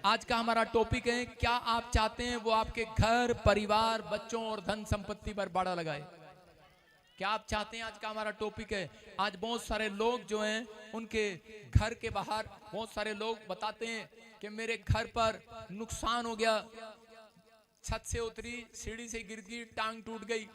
आज का हमारा टॉपिक है, क्या आप चाहते हैं वो आपके घर, परिवार, बच्चों और धन संपत्ति पर बाड़ा लगाए? क्या आप चाहते हैं? आज का हमारा टॉपिक है। आज बहुत सारे लोग जो हैं उनके घर के बाहर बहुत सारे लोग बताते हैं कि मेरे घर पर नुकसान हो गया, छत से उतरी, सीढ़ी से गिर गई, टांग टूट गई।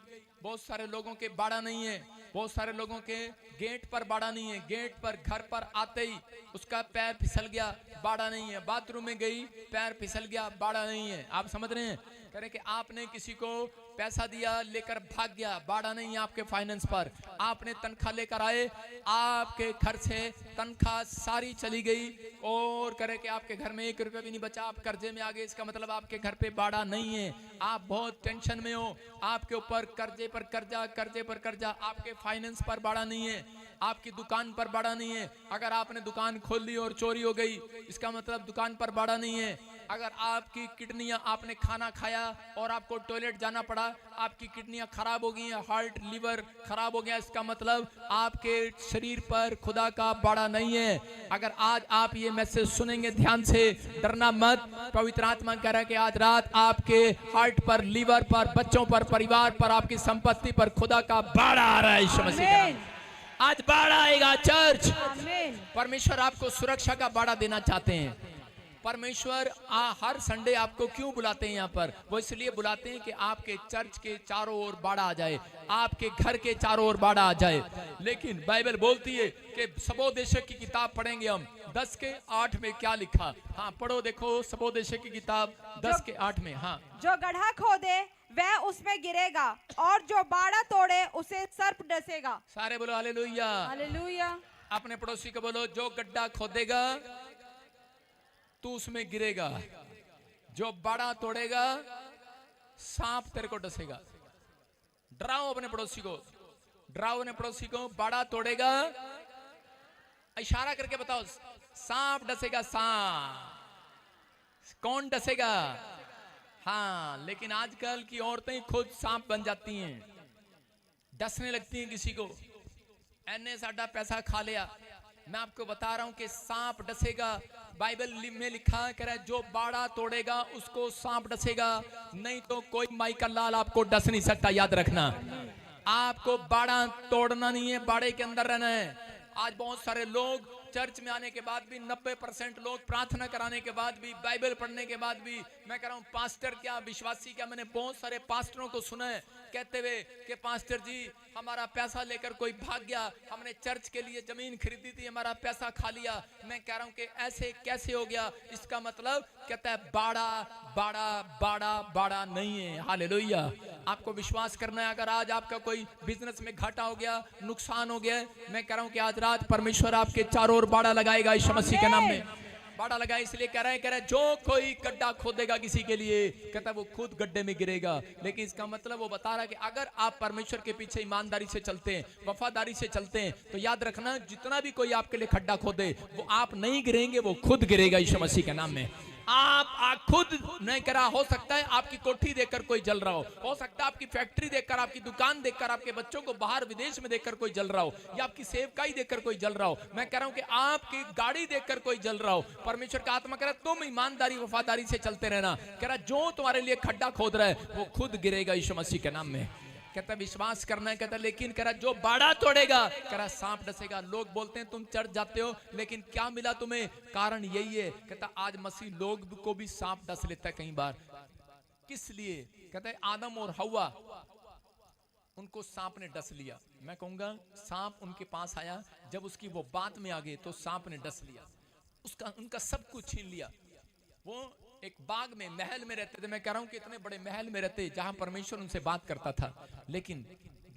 बहुत सारे लोगों के बाड़ा नहीं है, बहुत सारे लोगों के गेट पर बाड़ा नहीं है, गेट पर घर पर आते ही उसका पैर फिसल गया, बाड़ा नहीं है। बाथरूम में गई, पैर फिसल गया, बाड़ा नहीं है। आप समझ रहे हैं? कह रहे कि आपने किसी को पैसा दिया, लेकर भाग गया, बाड़ा नहीं है आपके फाइनेंस पर। आपने तनख्वाह लेकर आए, आपके घर से तनख्वाह सारी चली गई और करे कि आपके घर में 1 रुपया भी नहीं बचा, आप कर्जे में आ गए। इसका मतलब आपके घर पे बाड़ा नहीं है, आप बहुत टेंशन में हो, आपके ऊपर कर्जे पर कर्जा, कर्जे पर कर्जा, आपके फाइनेंस पर बाड़ा नहीं है, आपकी दुकान पर बाड़ा नहीं है। अगर आपने दुकान खोल ली और चोरी हो गई, इसका मतलब दुकान पर बाड़ा नहीं है। अगर आपकी किडनियां, आपने खाना खाया और आपको टॉयलेट जाना पड़ा, आपकी किडनियां खराब हो गई हैं, हार्ट, लीवर खराब हो गया, इसका मतलब आपके शरीर पर खुदा का बाड़ा नहीं है। अगर आज आप ये मैसेज सुनेंगे ध्यान से, डरना मत। पवित्र आत्मा कह रहा है कि आज रात आपके हार्ट पर, लीवर पर, बच्चों पर, परिवार पर, आपकी संपत्ति पर खुदा का बाड़ा आ रहा है। यीशु मसीह के नाम में आज बाड़ा आएगा। चर्च, परमेश्वर आपको सुरक्षा का बाड़ा देना चाहते हैं। परमेश्वर हर संडे आपको क्यों बुलाते हैं यहाँ पर? वो इसलिए बुलाते हैं कि आपके चर्च के चारों ओर बाड़ा आ जाए, आपके घर के चारों ओर बाड़ा आ जाए। लेकिन बाइबल बोलती है कि सबोदेशक की किताब पढ़ेंगे हम, 10:8 में क्या लिखा? हाँ पढ़ो, देखो सबोदेशक की किताब 10:8 में। हाँ, जो गड्ढा खोदे वह उसमें गिरेगा और जो बाड़ा तोड़े उसे सर्प डसेगा। सारे बोलो हालेलुया। हालेलुया। अपने पड़ोसी को बोलो, जो गड्ढा खोदेगा तू उसमें गिरेगा, जो बाड़ा तोड़ेगा सांप तेरे को डसेगा। डराओ अपने पड़ोसी को, डराओ अपने पड़ोसी को। बाड़ा तोड़ेगा, इशारा करके बताओ, सांप डसेगा। सांप कौन डसेगा? हाँ, लेकिन आजकल की औरतें खुद सांप बन जाती हैं, डसने लगती हैं किसी को। एने साडा पैसा खा लिया। मैं आपको बता रहा हूं कि सांप डसेगा। बाइबल में लिखा कह रहा है, जो बाड़ा तोड़ेगा उसको सांप डसेगा, नहीं तो कोई माइकल लाल आपको डस नहीं सकता। याद रखना, आपको बाड़ा तोड़ना नहीं है, बाड़े के अंदर रहना है। आज बहुत सारे लोग चर्च में आने के बाद भी, 90% लोग प्रार्थना कराने के बाद भी, बाइबल पढ़ने के बाद भी, मैं कह रहा हूं पास्टर क्या, विश्वासी क्या, मैंने बहुत सारे पास्टरों को सुना है कहते हुए कि पास्टर जी हमारा पैसा लेकर कोई भाग गया, हमने चर्च के लिए जमीन खरीदी थी, हमारा पैसा खा लिया। मैं कह रहा हूं कि ऐसे कैसे हो गया? इसका मतलब कहता है बाड़ा बाड़ा बाड़ा बाड़ा नहीं है। हालेलुया। आपको विश्वास करना है। अगर आज आपका कोई बिजनेस में घाटा हो गया, नुकसान हो गया, मैं कह रहा हूं कि आज रात परमेश्वर आपके चारों ओर बाड़ा लगाएगा यीशु मसीह के नाम में। बाड़ा लगा इसलिए कह रहा है जो कोई गड्ढा खोदेगा किसी के लिए, कहता है वो खुद गड्ढे में गिरेगा। लेकिन इसका मतलब वो बता रहा है कि अगर आप परमेश्वर के पीछे ईमानदारी से चलते हैं, वफादारी से चलते हैं, तो याद रखना जितना भी कोई आपके लिए खड्डा खोदे वो आप नहीं गिरेंगे, वो खुद गिरेगा यीशु मसीह के नाम में। आप खुद नहीं करा। हो सकता है आपकी कोठी देखकर कोई जल रहा हो सकता है आपकी फैक्ट्री देखकर, आपकी दुकान देखकर, आपके बच्चों को बाहर विदेश में देखकर कोई जल रहा हो, या आपकी सेवकाई देखकर कोई जल रहा हो। मैं कह रहा हूं कि आपकी गाड़ी देखकर कोई जल रहा हो। परमेश्वर का आत्मा कह रहा है तुम ईमानदारी वफादारी से चलते रहना। कह रहा जो तुम्हारे लिए खड्डा खोद रहा है वो खुद गिरेगा यीशु मसीह के नाम में। कहता विश्वास करना है। कहता लेकिन कह रहा जो बाड़ा तोड़ेगा, कह रहा सांप डसेगा। लोग बोलते हैं तुम चर्च जाते हो लेकिन क्या मिला तुम्हें? कारण यही है। कहता आज मसीह लोग को भी सांप डस लेता है कई बार। किस लिए? कहता है आदम और हव्वा, उनको सांप ने डस लिया। मैं कहूंगा सांप उनके पास आया, जब उसकी वो बात में आ गए तो सांप ने डस लिया, उसका उनका सब कुछ छीन लिया। वो एक बाग में, महल में रहते थे। मैं कह रहा हूं कि इतने बड़े महल में रहते जहां परमेश्वर उनसे बात करता था, लेकिन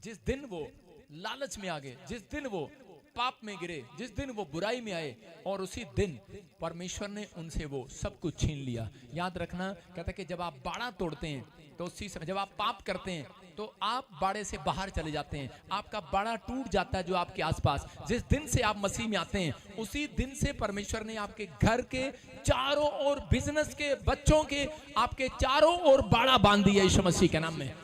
जिस दिन वो लालच में आ गए, जिस दिन वो पाप में गिरे, जिस दिन वो बुराई में आए, और उसी दिन परमेश्वर ने उनसे वो सब कुछ छीन लिया। याद रखना, कहता कि जब आप बाड़ा तोड़ते हैं तो उसी समय, जब आप पाप करते हैं तो आप बाड़े से बाहर चले जाते हैं, आपका बाड़ा टूट जाता है जो आपके आसपास। जिस दिन से आप मसीह में आते हैं उसी दिन से परमेश्वर ने आपके घर के चारों ओर, बिजनेस के, बच्चों के, आपके चारों ओर बाड़ा बांध दिया यीशु मसीह के नाम में।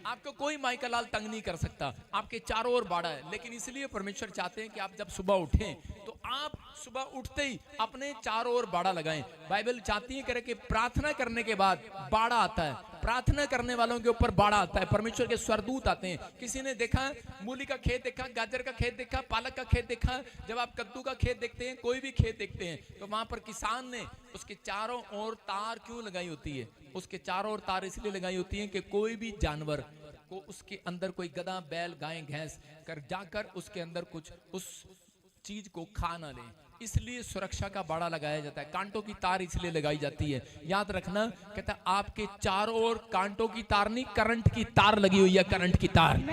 आपको कोई माइका लाल तंग नहीं कर सकता, आपके चारों ओर बाड़ा है। लेकिन इसलिए परमेश्वर चाहते हैं कि आप जब सुबह उठें तो आप सुबह उठते ही अपने चारों ओर बाड़ा लगाएं। बाइबल चाहती है करे कि प्रार्थना करने के बाद बाड़ा आता है, प्रार्थना करने वालों के ऊपर बाड़ा आता है, परमेश्वर के स्वरदूत आते हैं। किसी ने देखा मूली का खेत देखा, गाजर का खेत देखा, पालक का खेत देखा, जब आप कद्दू का खेत देखते हैं, कोई भी खेत देखते हैं, तो वहां पर किसान ने उसके चारों ओर तार क्यों लगाई होती है? उसके चारों ओर तार इसलिए लगाई होती है कि कोई भी जानवर को उसके अंदर, कोई गधा, बैल, गाय, भैंस कर जाकर उसके अंदर कुछ उस चीज को खा ना ले, इसलिए सुरक्षा का बाड़ा लगाया जाता है। कांटों की तार इसलिए लगाई जाती है। याद रखना, कहता है आपके चारों ओर कांटों की तार नहीं, करंट की तार लगी हुई है, करंट की तार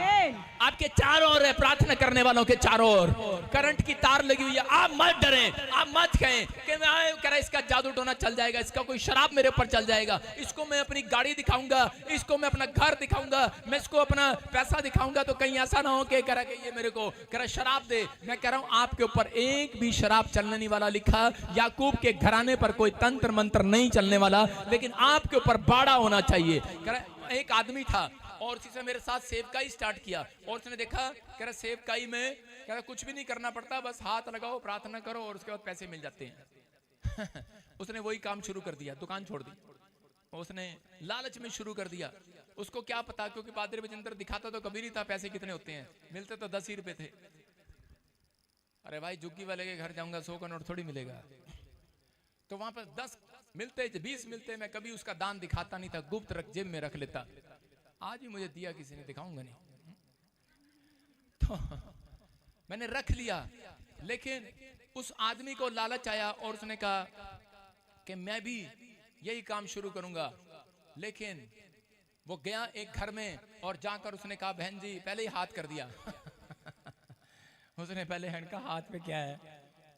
आपके चारों ओर है। प्रार्थना करने वालों के चारों ओर करंट की तार लगी हुई है। आप मत डरें, आप मत कहें कि मैं कह रहा इसका जादू टोना चल जाएगा, इसका कोई शराब मेरे ऊपर चल जाएगा, इसको मैं अपनी गाड़ी दिखाऊंगा, इसको मैं अपना घर दिखाऊंगा, मैं इसको अपना पैसा दिखाऊंगा, तो कहीं ऐसा ना हो कि कह रहा कि ये मेरे को कह रहा शराब दे। मैं कह रहा हूं आपके ऊपर एक भी शराब चलने नहीं वाला। लिखा याकूब के घराने पर कोई तंत्र मंत्र नहीं चलने वाला, लेकिन आपके ऊपर बाड़ा होना चाहिए। कह रहा एक आदमी था और उसी से मेरे साथ सेवकाई स्टार्ट किया, और उसने देखा कह रहा सेवकाई में कह रहा कुछ भी नहीं करना पड़ता, बस हाथ लगाओ, प्रार्थना करो और उसके बाद पैसे मिल जाते हैं। उसने वही काम शुरू कर दिया, दुकान छोड़ दी, उसने लालच में शुरू कर दिया। उसको क्या पता, क्योंकि पादरी बजिंदर दिखाता तो कभी नहीं था पैसे कितने होते हैं, मिलते तो 10 ही रुपए थे। अरे भाई जुग्गी वाले के घर जाऊंगा 100 का नोट थोड़ी मिलेगा, तो वहां पर 10 मिलते, 20 मिलते, मैं कभी उसका दान दिखाता नहीं था, गुप्त रख जेब में रख लेता। आज ही मुझे दिया किसी ने, दिखाऊंगा नहीं, तो मैंने रख लिया। लेकिन उस आदमी को लालच आया और उसने कहा कि मैं भी यही काम शुरू करूंगा। लेकिन वो गया एक घर में और जाकर उसने कहा बहन जी, पहले ही हाथ कर दिया। उसने पहले हैंड का हाथ पे क्या है,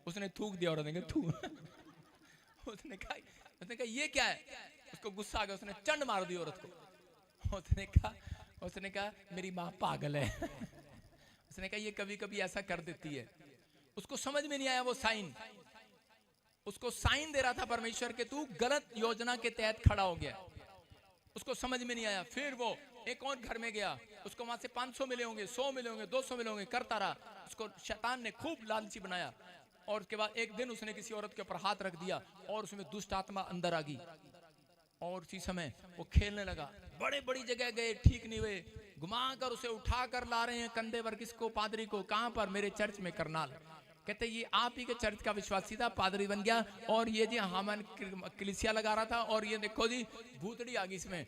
उसने थूक दिया और उसने कहा ये क्या है? उसको गुस्सा आ गया, उसने चंड मार दी औरत को। उसने कहा मेरी माँ पागल है। उसने कहा ये कभी कभी ऐसा कर देती है। उसको समझ में नहीं आया वो साइन, उसको साइन दे रहा था परमेश्वर के तू गलत योजना के तहत खड़ा हो गया, उसको समझ में नहीं आया। फिर वो एक और घर में गया, उसको वहां से 500 मिले होंगे, 100 मिले होंगे, 200 मिले होंगे, करता रहा। उसको शैतान ने खूब लालची बनाया, और उसके बाद एक दिन उसने किसी औरत के ऊपर हाथ रख दिया और उसमें दुष्ट आत्मा अंदर आ गई, और उसी समय वो खेलने लगा। बड़े बड़ी जगह गए, ठीक नहीं हुए, घुमाकर उसे उठाकर ला रहे हैं कंधे पर, किसको? पादरी को। कहां पर? मेरे चर्च में, करनाल। कहते ये आप ही के चर्च का विश्वासी था, पादरी बन गया, और ये जी हामन कलीसिया लगा रहा था, और ये देखो जी भूतड़ी आ गई इसमें।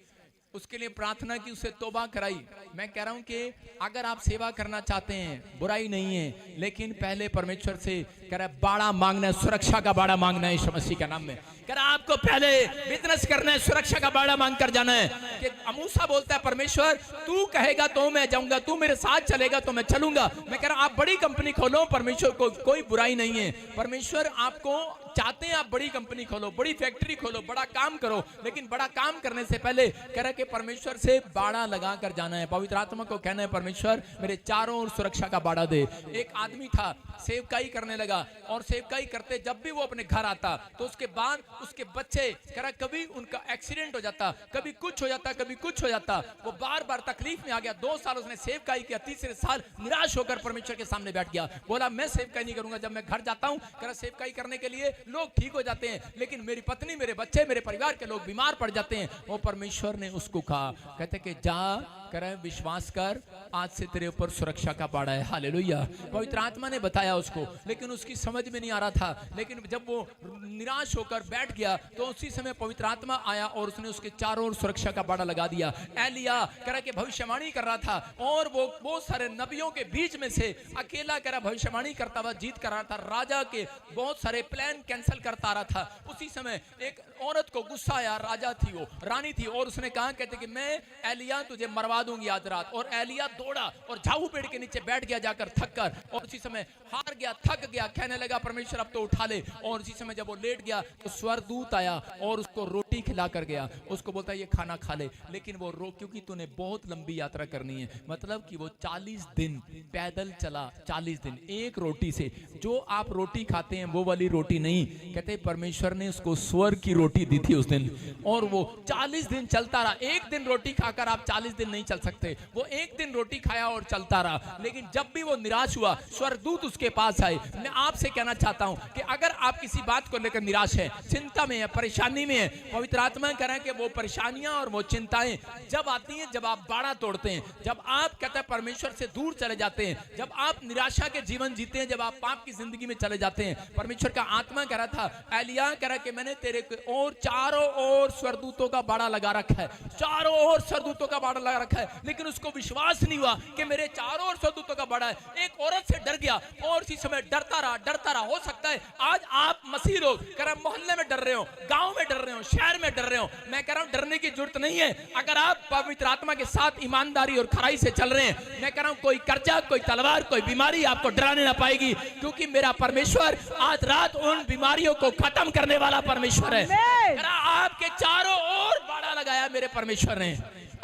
उसके लिए प्रार्थना की, उसे तौबा कराई। मैं कह रहा हूं कि अगर आप सेवा करना चाहते हैं, बुराई नहीं है, लेकिन पहले परमेश्वर से कह रहा है बाड़ा मांगना है, सुरक्षा का बाड़ा मांगना है यीशु मसीह के नाम में। कह रहा आपको पहले बिजनेस करना है, सुरक्षा का बाड़ा मांग कर जाना है। कि मूसा बोलता है परमेश्वर तू कहेगा तो मैं जाऊंगा, तू मेरे साथ चलेगा तो मैं चलूंगा। मैं कह रहा आप बड़ी कंपनी खोलो, परमेश्वर को कोई बुराई नहीं है। परमेश्वर आपको चाहते हैं आप बड़ी कंपनी खोलो, बड़ी फैक्ट्री खोलो, बड़ा काम करो, लेकिन बड़ा काम करने से पहले कह रहा कि परमेश्वर से बाड़ा लगा कर जाना है। पवित्र आत्मा को कहना है परमेश्वर मेरे चारों ओर सुरक्षा का बाड़ा दे। एक आदमी था, सेवकाई करने लगा, और सेवकाई करते जब भी वो अपने घर आता तो उसके बाद उसके बच्चे कह रहा कभी उनका एक्सीडेंट हो जाता, कभी कुछ हो जाता, कभी कुछ हो जाता। वो बार बार तकलीफ में आ गया। 2 साल उसने सेवकाई किया, तीसरे साल निराश होकर परमेश्वर के सामने बैठ गया। बोला मैं सेवकाई नहीं करूंगा। जब मैं घर जाता हूं कह रहा सेवकाई करने के लिए लोग ठीक हो जाते हैं, लेकिन मेरी पत्नी, मेरे बच्चे, मेरे परिवार के लोग बीमार पड़ जाते हैं। वो परमेश्वर ने उसको कहा, कहते कि जा कर विश्वास कर, आज से तेरे ऊपर सुरक्षा का बाड़ा है। हालेलुया। पवित्र आत्मा ने बताया उसको, लेकिन उसकी समझ में नहीं आ रहा था। लेकिन जब वो निराश होकर बैठ गया तो उसी समय पवित्र आत्मा आया और उसने उसके चारों ओर सुरक्षा का बाड़ा लगा दिया। एलिया कह रहा कि भविष्यवाणी कर रहा था, और वो बहुत सारे नबियों के बीच में से अकेला कह रहा भविष्यवाणी करता हुआ जीत कर रहा था। राजा के बहुत सारे प्लान कैंसिल करता रहा था। उसी समय एक औरत को गुस्सा आया, राजा थी, वो रानी थी, और उसने कहा, कहते कि मैं एलिया तुझे मरवा दूंगी आज रात। और एलिया दौड़ा और झाऊ पेड़ के नीचे बैठ गया जाकर थक कर, और उसी समय हार गया, थक गया, कहने लगा परमेश्वर अब तो उठा ले। और उसी समय जब वो लेट गया तो स्वर्गदूत आया और उसको रोटी खिला कर गया। उसको बोलता ये खाना खा ले, लेकिन वो क्योंकि तूने बहुत लंबी यात्रा करनी है, मतलब कि वो 40 दिन पैदल चला, 40 दिन एक रोटी से। जो आप रोटी खाते हैं वो वाली रोटी नहीं, कहते परमेश्वर ने उसको स्वर्ग की रोटी दी थी उस दिन, और वो 40 दिन चलता रहा। एक दिन रोटी खाकर आप 40 दिन नहीं चल सकते। वो एक दिन रोटी खाया और चलता रहा, लेकिन जब भी वो निराश हुआ स्वर्गदूत उसके पास आए। मैं आपसे कहना चाहता हूं कि अगर आप किसी बात को लेकर निराश है, चिंता में है, परेशानी में है, पवित्र आत्मा कह रहा है कि वो परेशानियां और वो चिंताएं जब आती हैं, जब आप बाड़ा तोड़ते हैं, जब आप कहते हैं परमेश्वर से दूर चले जाते हैं, जब आप निराशा के जीवन जीते हैं, जब आप पाप की जिंदगी में चले जाते हैं। परमेश्वर का आत्मा कह रहा था, एलिय्याह कह रहा कि मैंने तेरे और चारों ओर स्वर्गदूतों का बाड़ा लगा रखा है, चारों ओर स्वर्गदूतों का बाड़ा लगा रखा है, लेकिन उसको विश्वास नहीं हुआ कि मेरे चारों ओर स्वर्गदूतों का बाड़ा है। एक औरत से डर गया और इसी समय डरता रहा। हो सकता है आज आप मसीह लोग कह रहे मोहल्ले में डर रहे हो, गांव में डर रहे हो, शहर में डर रहे हो। मैं कह रहा हूं डरने की जरूरत नहीं है अगर आप पवित्र आत्मा के साथ ईमानदारी और खराई से चल रहे हैं। मैं कह रहा हूं कोई कर्जा, कोई तलवार, कोई बीमारी आपको डराने ना पाएगी, क्योंकि मेरा परमेश्वर आज रात उन बीमारियों को खत्म करने वाला परमेश्वर है। आपके चारों ओर बाड़ा लगाया मेरे परमेश्वर ने,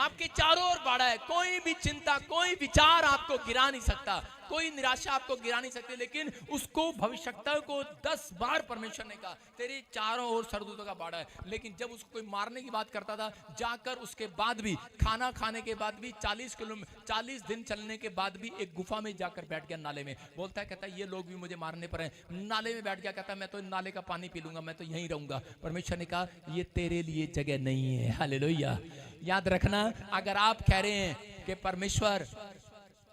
आपके चारों ओर बाड़ा है। कोई भी चिंता, कोई विचार आपको गिरा नहीं सकता, कोई निराशा आपको गिरा नहीं सकती। लेकिन उसको भविष्यवक्ता को 10 बार परमेश्वर ने कहा तेरे चारों ओर स्वर्गदूतों का बाड़ा है। लेकिन जब उसको कोई मारने की बात करता था, जाकर उसके बाद भी, खाना खाने के बाद भी, 40 दिन चलने के बाद भी एक गुफा में जाकर बैठ गया नाले में। बोलता है, कहता है ये लोग भी मुझे मारने पर हैं, नाले में बैठ गया। कहता है मैं तो नाले का पानी पी लूंगा, मैं तो यहीं रहूंगा। परमेश्वर ने कहा ये तेरे लिए जगह नहीं है। हालेलुया। याद रखना, अगर आप कह रहे हैं कि परमेश्वर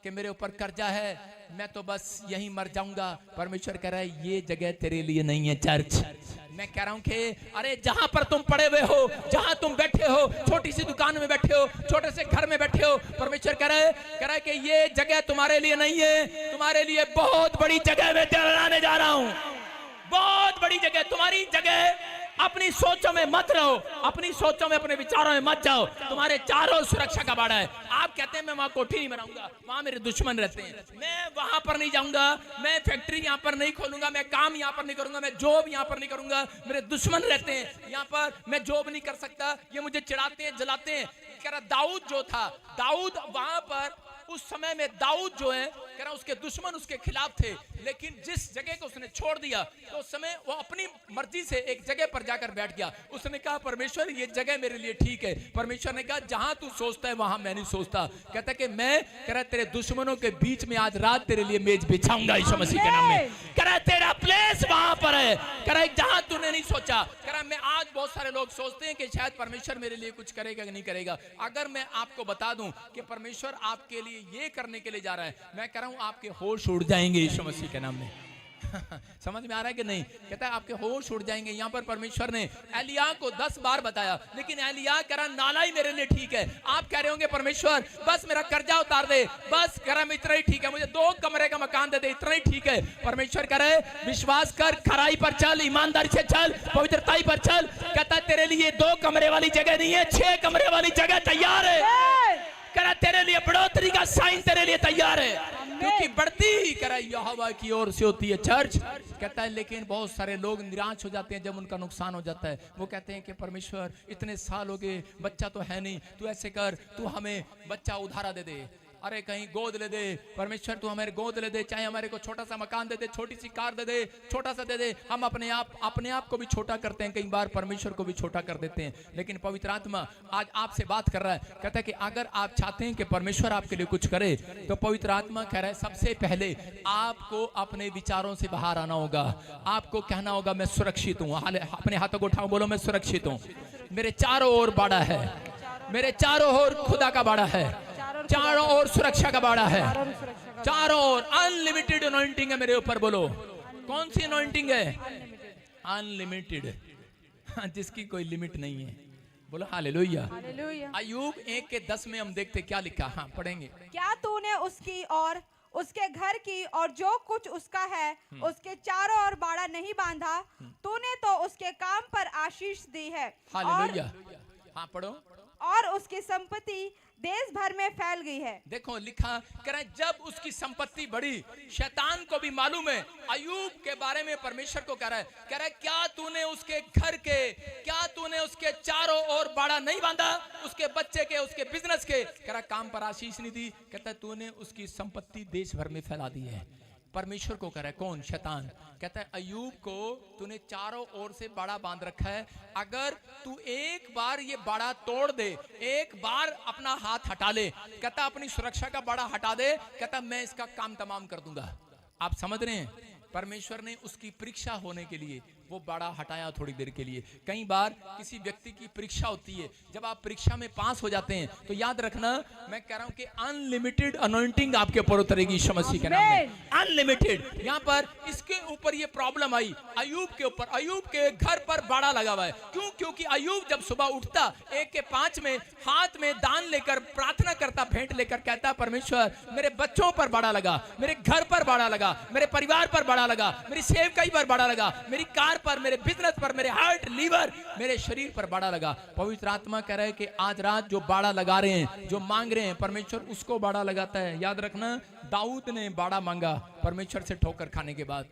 कि मेरे ऊपर कर्जा है, मैं तो बस यहीं मर जाऊंगा, परमेश्वर कह रहा है ये जगह तेरे लिए नहीं है चर्च। मैं कह रहा हूं कि अरे जहां पर तुम पड़े हुए हो, जहां तुम बैठे हो, छोटी सी दुकान में बैठे हो, छोटे से घर में बैठे हो, परमेश्वर कह रहा है कि ये जगह तुम्हारे लिए नहीं है, तुम्हारे लिए बहुत बड़ी जगह में बनाने जा रहा हूं, बहुत बड़ी जगह। तुम्हारी जगह अपनी सोचों में मत रहो, अपनी सोचों में, अपने विचारों में मत जाओ। तुम्हारे चारों सुरक्षा का बाड़ा है। आप कहते हैं मैं वहां कोठी नहीं बनाऊंगा, वहां मेरे दुश्मन रहते हैं, मैं वहां पर नहीं जाऊंगा, मैं फैक्ट्री यहां पर नहीं खोलूंगा, मैं काम यहां पर नहीं करूंगा, मैं जॉब यहां पर नहीं करूंगा, मेरे दुश्मन रहते हैं यहां पर, मैं जॉब नहीं कर सकता, ये मुझे चिढ़ाते हैं, जलाते हैं। कह रहा दाऊद जो था, दाऊद वहां पर उस समय में दाऊद जो है कह रहा उसके दुश्मन उसके खिलाफ थे, लेकिन जिस जगह को उसने छोड़ दिया तो उस समय वो अपनी मर्जी से एक जगह पर जाकर बैठ गया। उसने कहा परमेश्वर ये जगह मेरे लिए ठीक है। परमेश्वर ने कहा जहां तू सोचता है वहां मैं नहीं सोचता। कहता कि मैं कह रहा तेरे दुश्मनों के बीच में आज रात तेरे लिए मेज बिछाऊंगा यीशु मसीह के नाम में। कह रहा तेरा प्लेस वहां पर है, कह रहा जहां तूने नहीं सोचा। कह रहा मैं आज बहुत सारे लोग सोचते हैं कि शायद परमेश्वर मेरे लिए कुछ करेगा कि नहीं करेगा। अगर मैं आपको बता दूं कि परमेश्वर आपके लिए ये करने के लिए जा रहा है, मैं कह रहा हूं आपके होश उड़ जाएंगे यीशु मसीह के नाम में। समझ में आ रहा है कि नहीं? कहता है आपके होश उड़ जाएंगे। यहाँ पर परमेश्वर ने एलिय्याह को 10 बार बताया, लेकिन एलिय्याह कह रहा नाला ही मेरे लिए ठीक है। आप कह रहे होंगे परमेश्वर बस मेरा कर्जा उतार दे, बस कह रहा इतना ही ठीक है, मुझे 2 कमरे का मकान दे दे, इतना ही ठीक है। परमेश्वर कह रहे विश्वास कर, खराई पर चल, ईमानदारी से चल, पवित्रताई पर चल। कहता है तेरे लिए 2 कमरे वाली जगह नहीं है, 6 कमरे वाली जगह तैयार है। करा तेरे लिए बढ़ोतरी का साइन तेरे लिए तैयार है, क्योंकि बढ़ती करा यहोवा की ओर से होती है चर्च। कहता है लेकिन बहुत सारे लोग निराश हो जाते हैं जब उनका नुकसान हो जाता है। वो कहते हैं कि परमेश्वर इतने साल हो गए, बच्चा तो है नहीं, तू ऐसे कर, तू हमें बच्चा उधारा दे दे, अरे कहीं गोद ले दे, परमेश्वर तू हमारे गोद ले दे, चाहे हमारे को छोटा सा मकान दे दे, छोटी सी कार दे दे, छोटा सा दे दे। हम अपने आप को भी छोटा करते हैं, कई बार परमेश्वर को भी छोटा कर देते हैं। लेकिन पवित्र आत्मा आज आपसे बात कर रहा है, कहता है कि अगर आप चाहते हैं कि परमेश्वर आपके लिए कुछ करे, तो पवित्र आत्मा कह रहा है सबसे पहले आपको अपने विचारों से बाहर आना होगा। आपको कहना होगा मैं सुरक्षित हूँ। अपने हाथों को उठाओ, बोलो मैं सुरक्षित हूँ, मेरे चारों ओर बाड़ा है, मेरे चारों ओर खुदा का बाड़ा है, चारों ओर सुरक्षा का बाड़ा है, चारों ओर अनलिमिटेड अनॉइंटिंग है मेरे ऊपर। बोलो कौन सी अनॉइंटिंग है? अनलिमिटेड, जिसकी कोई लिमिट नहीं है। बोलो हालेलुया। अय्यूब 1:10 में हम देखते क्या लिखा। हाँ पढ़ेंगे। क्या तूने उसकी और उसके घर की और जो कुछ उसका है उसके चारों ओर बाड़ा नहीं बांधा? तूने तो उसके काम पर आशीष दी है। हालेलुया। हाँ पढ़ो। और उसकी संपत्ति देश भर में फैल गई है। देखो लिखा कह रहा है जब उसकी संपत्ति बढ़ी, शैतान को भी मालूम है। अय्यूब के बारे में परमेश्वर को कह रहा है क्या तूने उसके घर के, क्या तूने उसके चारों ओर बाड़ा नहीं बांधा? उसके बच्चे के, उसके बिजनेस के, कह रहा काम पर आशीष नहीं दी। कहता तूने उसकी संपत्ति देश भर में फैला दी है। परमेश्वर को कह रहा है, कौन? शैतान। कहता है अय्यूब को तूने चारों ओर से बाड़ा बांध रखा है, अगर तू एक बार ये बाड़ा तोड़ दे, एक बार अपना हाथ हटा ले, कहता अपनी सुरक्षा का बाड़ा हटा दे, कहता मैं इसका काम तमाम कर दूंगा। आप समझ रहे हैं? परमेश्वर ने उसकी परीक्षा होने के लिए वो बाड़ा हटाया थोड़ी देर के लिए। कई बार किसी व्यक्ति की परीक्षा होती है, जब आप परीक्षा में पास हो जाते हैं तो याद रखना, मैं कह रहा हूं कि अनलिमिटेड अनॉइंटिंग आपके ऊपर उतरेगी यीशु मसीह के नाम में। अनलिमिटेड। यहां पर इसके ऊपर ये प्रॉब्लम आई अय्यूब के ऊपर। अय्यूब के घर पर बाड़ा लगा हुआ है। क्यों? क्योंकि अय्यूब जब सुबह उठता 1 के 5 में हाथ में दान लेकर प्रार्थना करता, भेंट लेकर, कहता परमेश्वर मेरे बच्चों पर बाड़ा लगा, मेरे घर पर बाड़ा लगा, मेरे परिवार पर बाड़ा लगा, मेरी सेवकाई पर बाड़ा लगा, मेरी कार पर, मेरे बिजनेस पर, मेरे हार्ट, लीवर, मेरे शरीर पर बाड़ा लगा। पवित्र आत्मा कह रहा है कि आज रात जो बाड़ा लगा रहे हैं, जो मांग रहे हैं, परमेश्वर उसको बाड़ा लगाता है। याद रखना, दाऊद ने बाड़ा मांगा परमेश्वर से ठोकर खाने के बाद,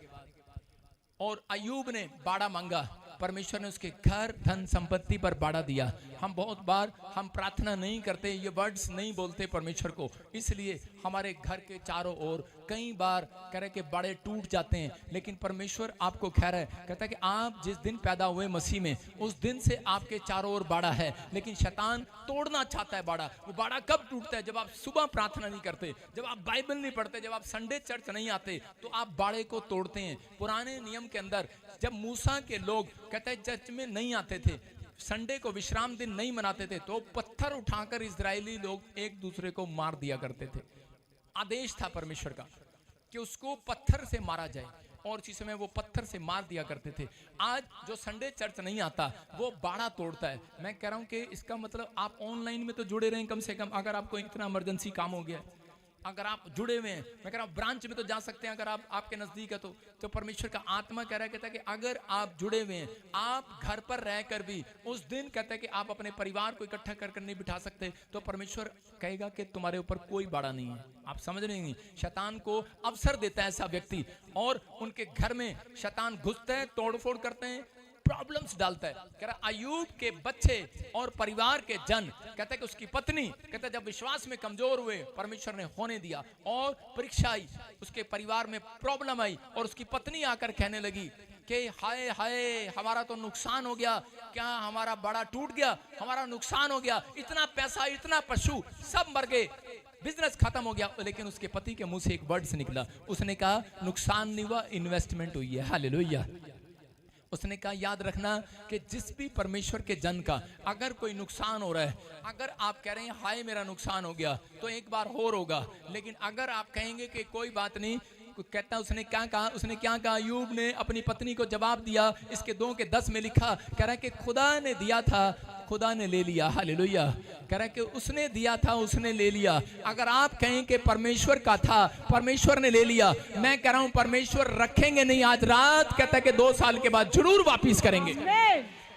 और अय्यूब ने बाड़ा मांगा, परमेश्वर ने उसके घर, धन संपत्ति पर बाड़ा दिया। हम बहुत बार हम प्रार्थना नहीं करते, ये वर्ड्स नहीं बोलते परमेश्वर को, इसलिए हमारे घर के चारों ओर कई बार कह रहे कि बाड़े टूट जाते हैं। लेकिन परमेश्वर आपको कह रहा है, कहता है कि आप जिस दिन पैदा हुए मसीह में, उस दिन से आपके चारों ओर बाड़ा है, लेकिन शैतान तोड़ना चाहता है बाड़ा। वो बाड़ा कब टूटता है? जब आप सुबह प्रार्थना नहीं करते, जब आप बाइबल नहीं पढ़ते, जब आप संडे चर्च नहीं आते, तो आप बाड़े को तोड़ते हैं। पुराने नियम के अंदर जब मूसा के लोग कहते हैं चर्च में नहीं आते थे, संडे को विश्राम दिन नहीं मनाते थे, तो पत्थर उठाकर इजरायली लोग एक दूसरे को मार दिया करते थे। आदेश था परमेश्वर का कि उसको पत्थर से मारा जाए, और इसी समय वो पत्थर से मार दिया करते थे। आज जो संडे चर्च नहीं आता वो बाड़ा तोड़ता है। मैं कह रहा हूं कि इसका मतलब आप ऑनलाइन में तो जुड़े रहें कम से कम। अगर आपको इतना इमरजेंसी काम हो गया, अगर आप जुड़े हुए हैं, मैं कह रहा हूं ब्रांच में तो जा सकते हैं, अगर आप आपके नजदीक है तो परमेश्वर का आत्मा कह रहा है, कहता है कि अगर आप जुड़े हुए हैं, आप घर पर रहकर भी उस दिन कहता है कि आप अपने परिवार को इकट्ठा कर नहीं बिठा सकते, तो परमेश्वर कहेगा कि तुम्हारे ऊपर कोई बाड़ा नहीं है। आप समझ रहे हैं? शैतान को अवसर देता है ऐसा व्यक्ति, और उनके घर में शैतान घुसते हैं, तोड़फोड़ करते हैं, प्रॉब्लम्स डालता है। कह रहा अय्यूब के बच्चे और परिवार के जन, कहता है कि उसकी पत्नी, कहता है जब विश्वास में कमजोर हुए, परमेश्वर ने होने दिया, और परीक्षा आई, उसके परिवार में प्रॉब्लम आई, और उसकी पत्नी आकर कहने लगी कि हाय हाय हमारा तो नुकसान हो गया, क्या हमारा बड़ा टूट गया, हमारा नुकसान हो गया, इतना पैसा, इतना पशु सब मर गए, बिजनेस खत्म हो गया। लेकिन उसके पति के मुंह से एक वर्ड से निकला, उसने कहा नुकसान नहीं हुआ, इन्वेस्टमेंट हुई है। हालेलुया। उसने कहा याद रखना कि जिस भी परमेश्वर के जन का अगर कोई नुकसान हो रहा है, अगर आप कह रहे हैं हाय मेरा नुकसान हो गया, तो एक बार और होगा, लेकिन अगर आप कहेंगे कि कोई बात नहीं, कहता उसने क्या कहा, उसने क्या कहा, अय्यूब ने अपनी पत्नी को जवाब दिया, इसके 2 के 10 में लिखा, कह रहा है कि खुदा ने दिया था, खुदा ने ले लिया। हालेलुया। कह रहा है कि उसने दिया था, उसने ले लिया। अगर आप कहें कि परमेश्वर का था, परमेश्वर ने ले लिया, मैं कह रहा हूं परमेश्वर रखेंगे नहीं, आज रात कहता है कि 2 साल के बाद जरूर वापिस करेंगे।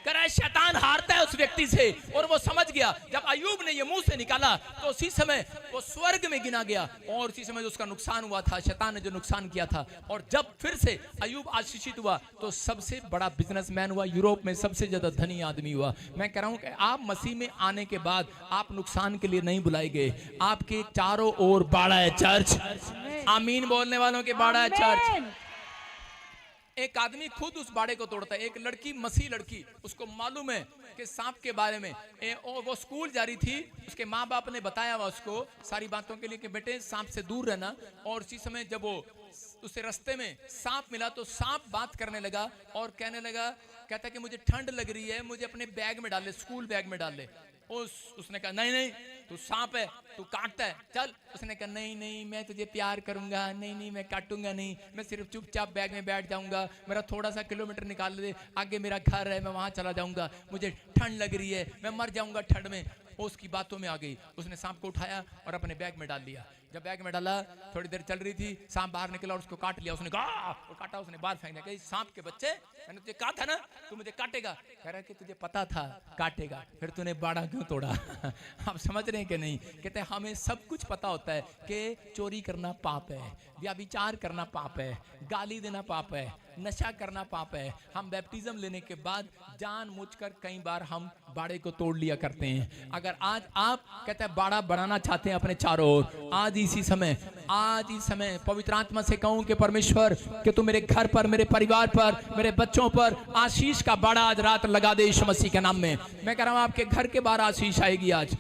कह रहा है शैतान हारता है उस व्यक्ति से, और वो समझ गया जब अय्यूब ने ये मुंह से निकाला तो उसी समय वो स्वर्ग में गिना गया, और उसी समय जो उसका नुकसान हुआ था, शैतान ने जो नुकसान किया था, और जब फिर से अय्यूब आशीषित हुआ तो सबसे बड़ा बिजनेसमैन हुआ, यूरोप में सबसे ज्यादा धनी आदमी हुआ। मैं कह रहा हूं कि आप मसीह में आने के बाद आप नुकसान के लिए नहीं बुलाए गए, आपके चारों ओर बाड़ा है चर्च। आमीन बोलने वालों के बाड़ा है चर्च। एक आदमी खुद उस बाड़े को तोड़ता है। एक लड़की, मसीह लड़की, उसको मालूम है कि सांप के बारे में, वो स्कूल जा रही थी, उसके माँ बाप ने बताया हुआ उसको सारी बातों के लिए कि बेटे सांप से दूर रहना, और उसी समय जब वो उसे रास्ते में सांप मिला तो सांप बात करने लगा और कहने लगा, कहता कि मुझे ठंड लग रही है, मुझे अपने बैग में डाल ले, स्कूल बैग में डाल ले। उसने कहा नहीं नहीं तू सांप है, तू काटता है, चल। उसने कहा नहीं नहीं मैं तुझे प्यार करूंगा, नहीं नहीं मैं काटूंगा नहीं, मैं सिर्फ चुपचाप बैग में बैठ जाऊंगा, मेरा थोड़ा सा किलोमीटर निकाल दे, आगे मेरा घर है, मैं वहां चला जाऊंगा, मुझे ठंड लग रही है, मैं मर जाऊंगा ठंड में। उसकी बातों में आ गई, उसने सांप को उठाया और अपने बैग में डाल दिया। जब बैग में डाला, थोड़ी देर चल रही थी, सांप बाहर निकला और उसको काट लिया। उसने कहा काटा, उसने बाहर फेंक दिया। सांप के बच्चे, मैंने तुझे कहा था ना तू मुझे काटेगा। कह रहा कि तुझे पता था काटेगा, फिर तूने बाड़ा क्यों तोड़ा? आप समझ रहे हैं कि नहीं? कहते हमें सब कुछ पता होता है कि चोरी करना पाप है, व्यभिचार करना पाप है, गाली देना पाप है, नशा करना पाप है। हम बैप्टिज्म लेने के बाद जानबूझकर कई बार हम बाड़े को तोड़ लिया करते हैं। अगर आज आप कहते हैं बाड़ा बढ़ाना चाहते हैं अपने चारों ओर, आज इस समय पवित्र आत्मा से कहूं कि परमेश्वर कि तू मेरे घर पर, मेरे परिवार पर, मेरे बच्चों पर आशीष का बाड़ा आज रात लगा दे यीशु मसीह के नाम में। मैं कह रहा हूं आपके घर के बाहर आशीष आएगी। आज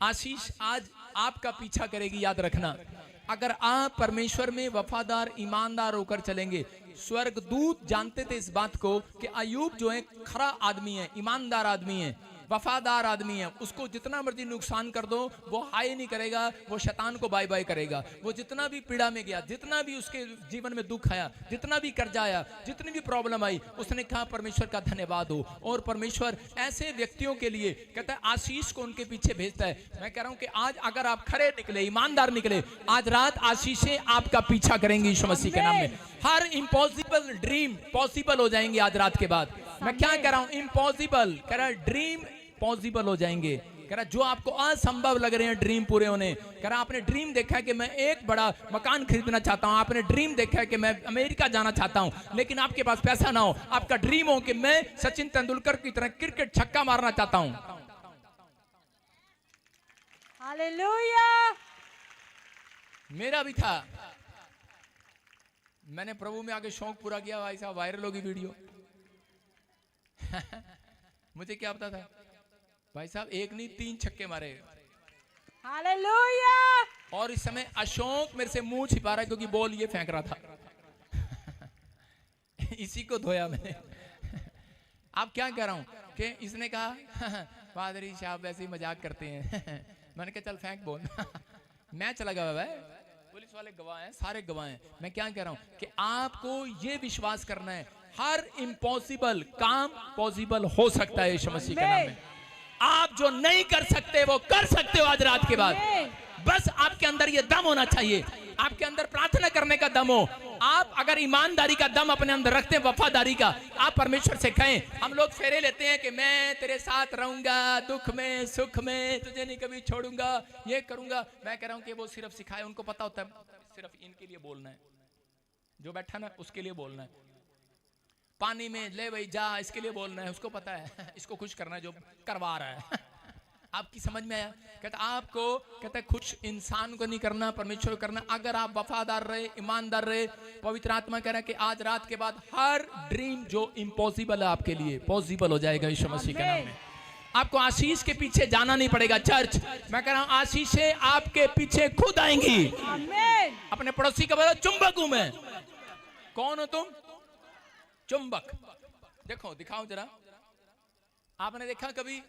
आशीष आज आपका पीछा करेगी। याद रखना, अगर आप परमेश्वर में वफादार ईमानदार होकर चलेंगे। स्वर्गदूत जानते थे इस बात को कि अय्यूब जो है खरा आदमी है, ईमानदार आदमी है, वफादार आदमी है। उसको जितना मर्जी नुकसान कर दो वो हाय नहीं करेगा, वो शैतान को बाय बाय करेगा। वो जितना भी पीड़ा में गया, जितना भी उसके जीवन में दुख आया, जितना भी कर्जा आया, जितनी भी प्रॉब्लम आई, उसने कहा परमेश्वर का धन्यवाद हो। और परमेश्वर ऐसे व्यक्तियों के लिए कहता है आशीष को उनके पीछे भेजता है। मैं कह रहा हूं कि आज अगर आप खरे निकले, ईमानदार निकले, आज रात आशीषें आपका पीछा करेंगी यीशु मसीह के नाम में। हर इम्पॉसिबल ड्रीम पॉसिबल हो जाएंगे आज रात के बाद। मैं क्या कह रहा हूं, इम्पॉसिबल कह रहा ड्रीम पॉसिबल हो जाएंगे। कह रहा जो आपको असंभव लग रहे हैं ड्रीम पूरे होने, कह रहा आपने ड्रीम देखा है कि मैं एक बड़ा मकान खरीदना चाहता हूं, आपने ड्रीम देखा है कि मैं अमेरिका जाना चाहता हूं, लेकिन आपके पास पैसा ना हो। आपका ड्रीम हो कि मैं सचिन तेंदुलकर की तरह क्रिकेट छक्का मारना चाहता हूं। हालेलुया। मेरा भी था, मैंने प्रभु में आके शौक पूरा किया। भाई साहब वायरल होगी वीडियो। मुझे क्या पता था भाई साहब, एक नहीं 3 छक्के मारे। हालेलुया। और इस समय अशोक मेरे से मुंह छिपा रहा है क्योंकि बॉल ये फेंक रहा था। इसी को धोया मैंने। आप क्या कह रहा हूं कि इसने कहा पादरी साहब वैसे ही मजाक करते हैं। मैंने कहा चल फेंक बॉल। मैं चला गया भाई, पुलिस वाले गवाह हैं, सारे गवाह हैं। मैं क्या कह रहा हूं कि आपको ये विश्वास करना है हर इम्पॉसिबल काम पॉसिबल हो सकता है यीशु मसीह के नाम में। आप जो नहीं कर सकते वो कर सकते हो आज रात के बाद। बस आपके अंदर ये दम होना चाहिए, आपके अंदर प्रार्थना करने का दम हो। आप अगर ईमानदारी का दम अपने अंदर रखते हैं, वफादारी का, आप परमेश्वर से कहें। हम लोग फेरे लेते हैं कि मैं तेरे साथ रहूंगा, दुख में सुख में तुझे नहीं कभी छोड़ूंगा, ये करूंगा। मैं कह रहा हूं कि वो सिर्फ सिखाए, उनको पता होता है सिर्फ इनके लिए बोलना है, जो बैठा ना उसके लिए बोलना है। पानी में ले भाई जा, इसके लिए बोलना है, उसको पता है इसको खुश करना है जो करवा रहा है। आपकी समझ में आया? कहता आपको कहता खुश इंसान को नहीं करना, परमेश्वर को करना। अगर आप वफादार रहे, ईमानदार रहे, पवित्र आत्मा कह रहा है कि आज रात के बाद हर ड्रीम जो इम्पॉसिबल है आपके लिए पॉसिबल हो जाएगा यीशु मसीह के नाम में। आपको आशीष के पीछे जाना नहीं पड़ेगा। चर्च मैं कह रहा हूं आशीषें आपके पीछे खुद आएंगी। अपने पड़ोसी का बोलो चुंबक हूं मैं। कौन हो तुम? चुंबक। देखो दिखाओ जरा, आपने देखा कभी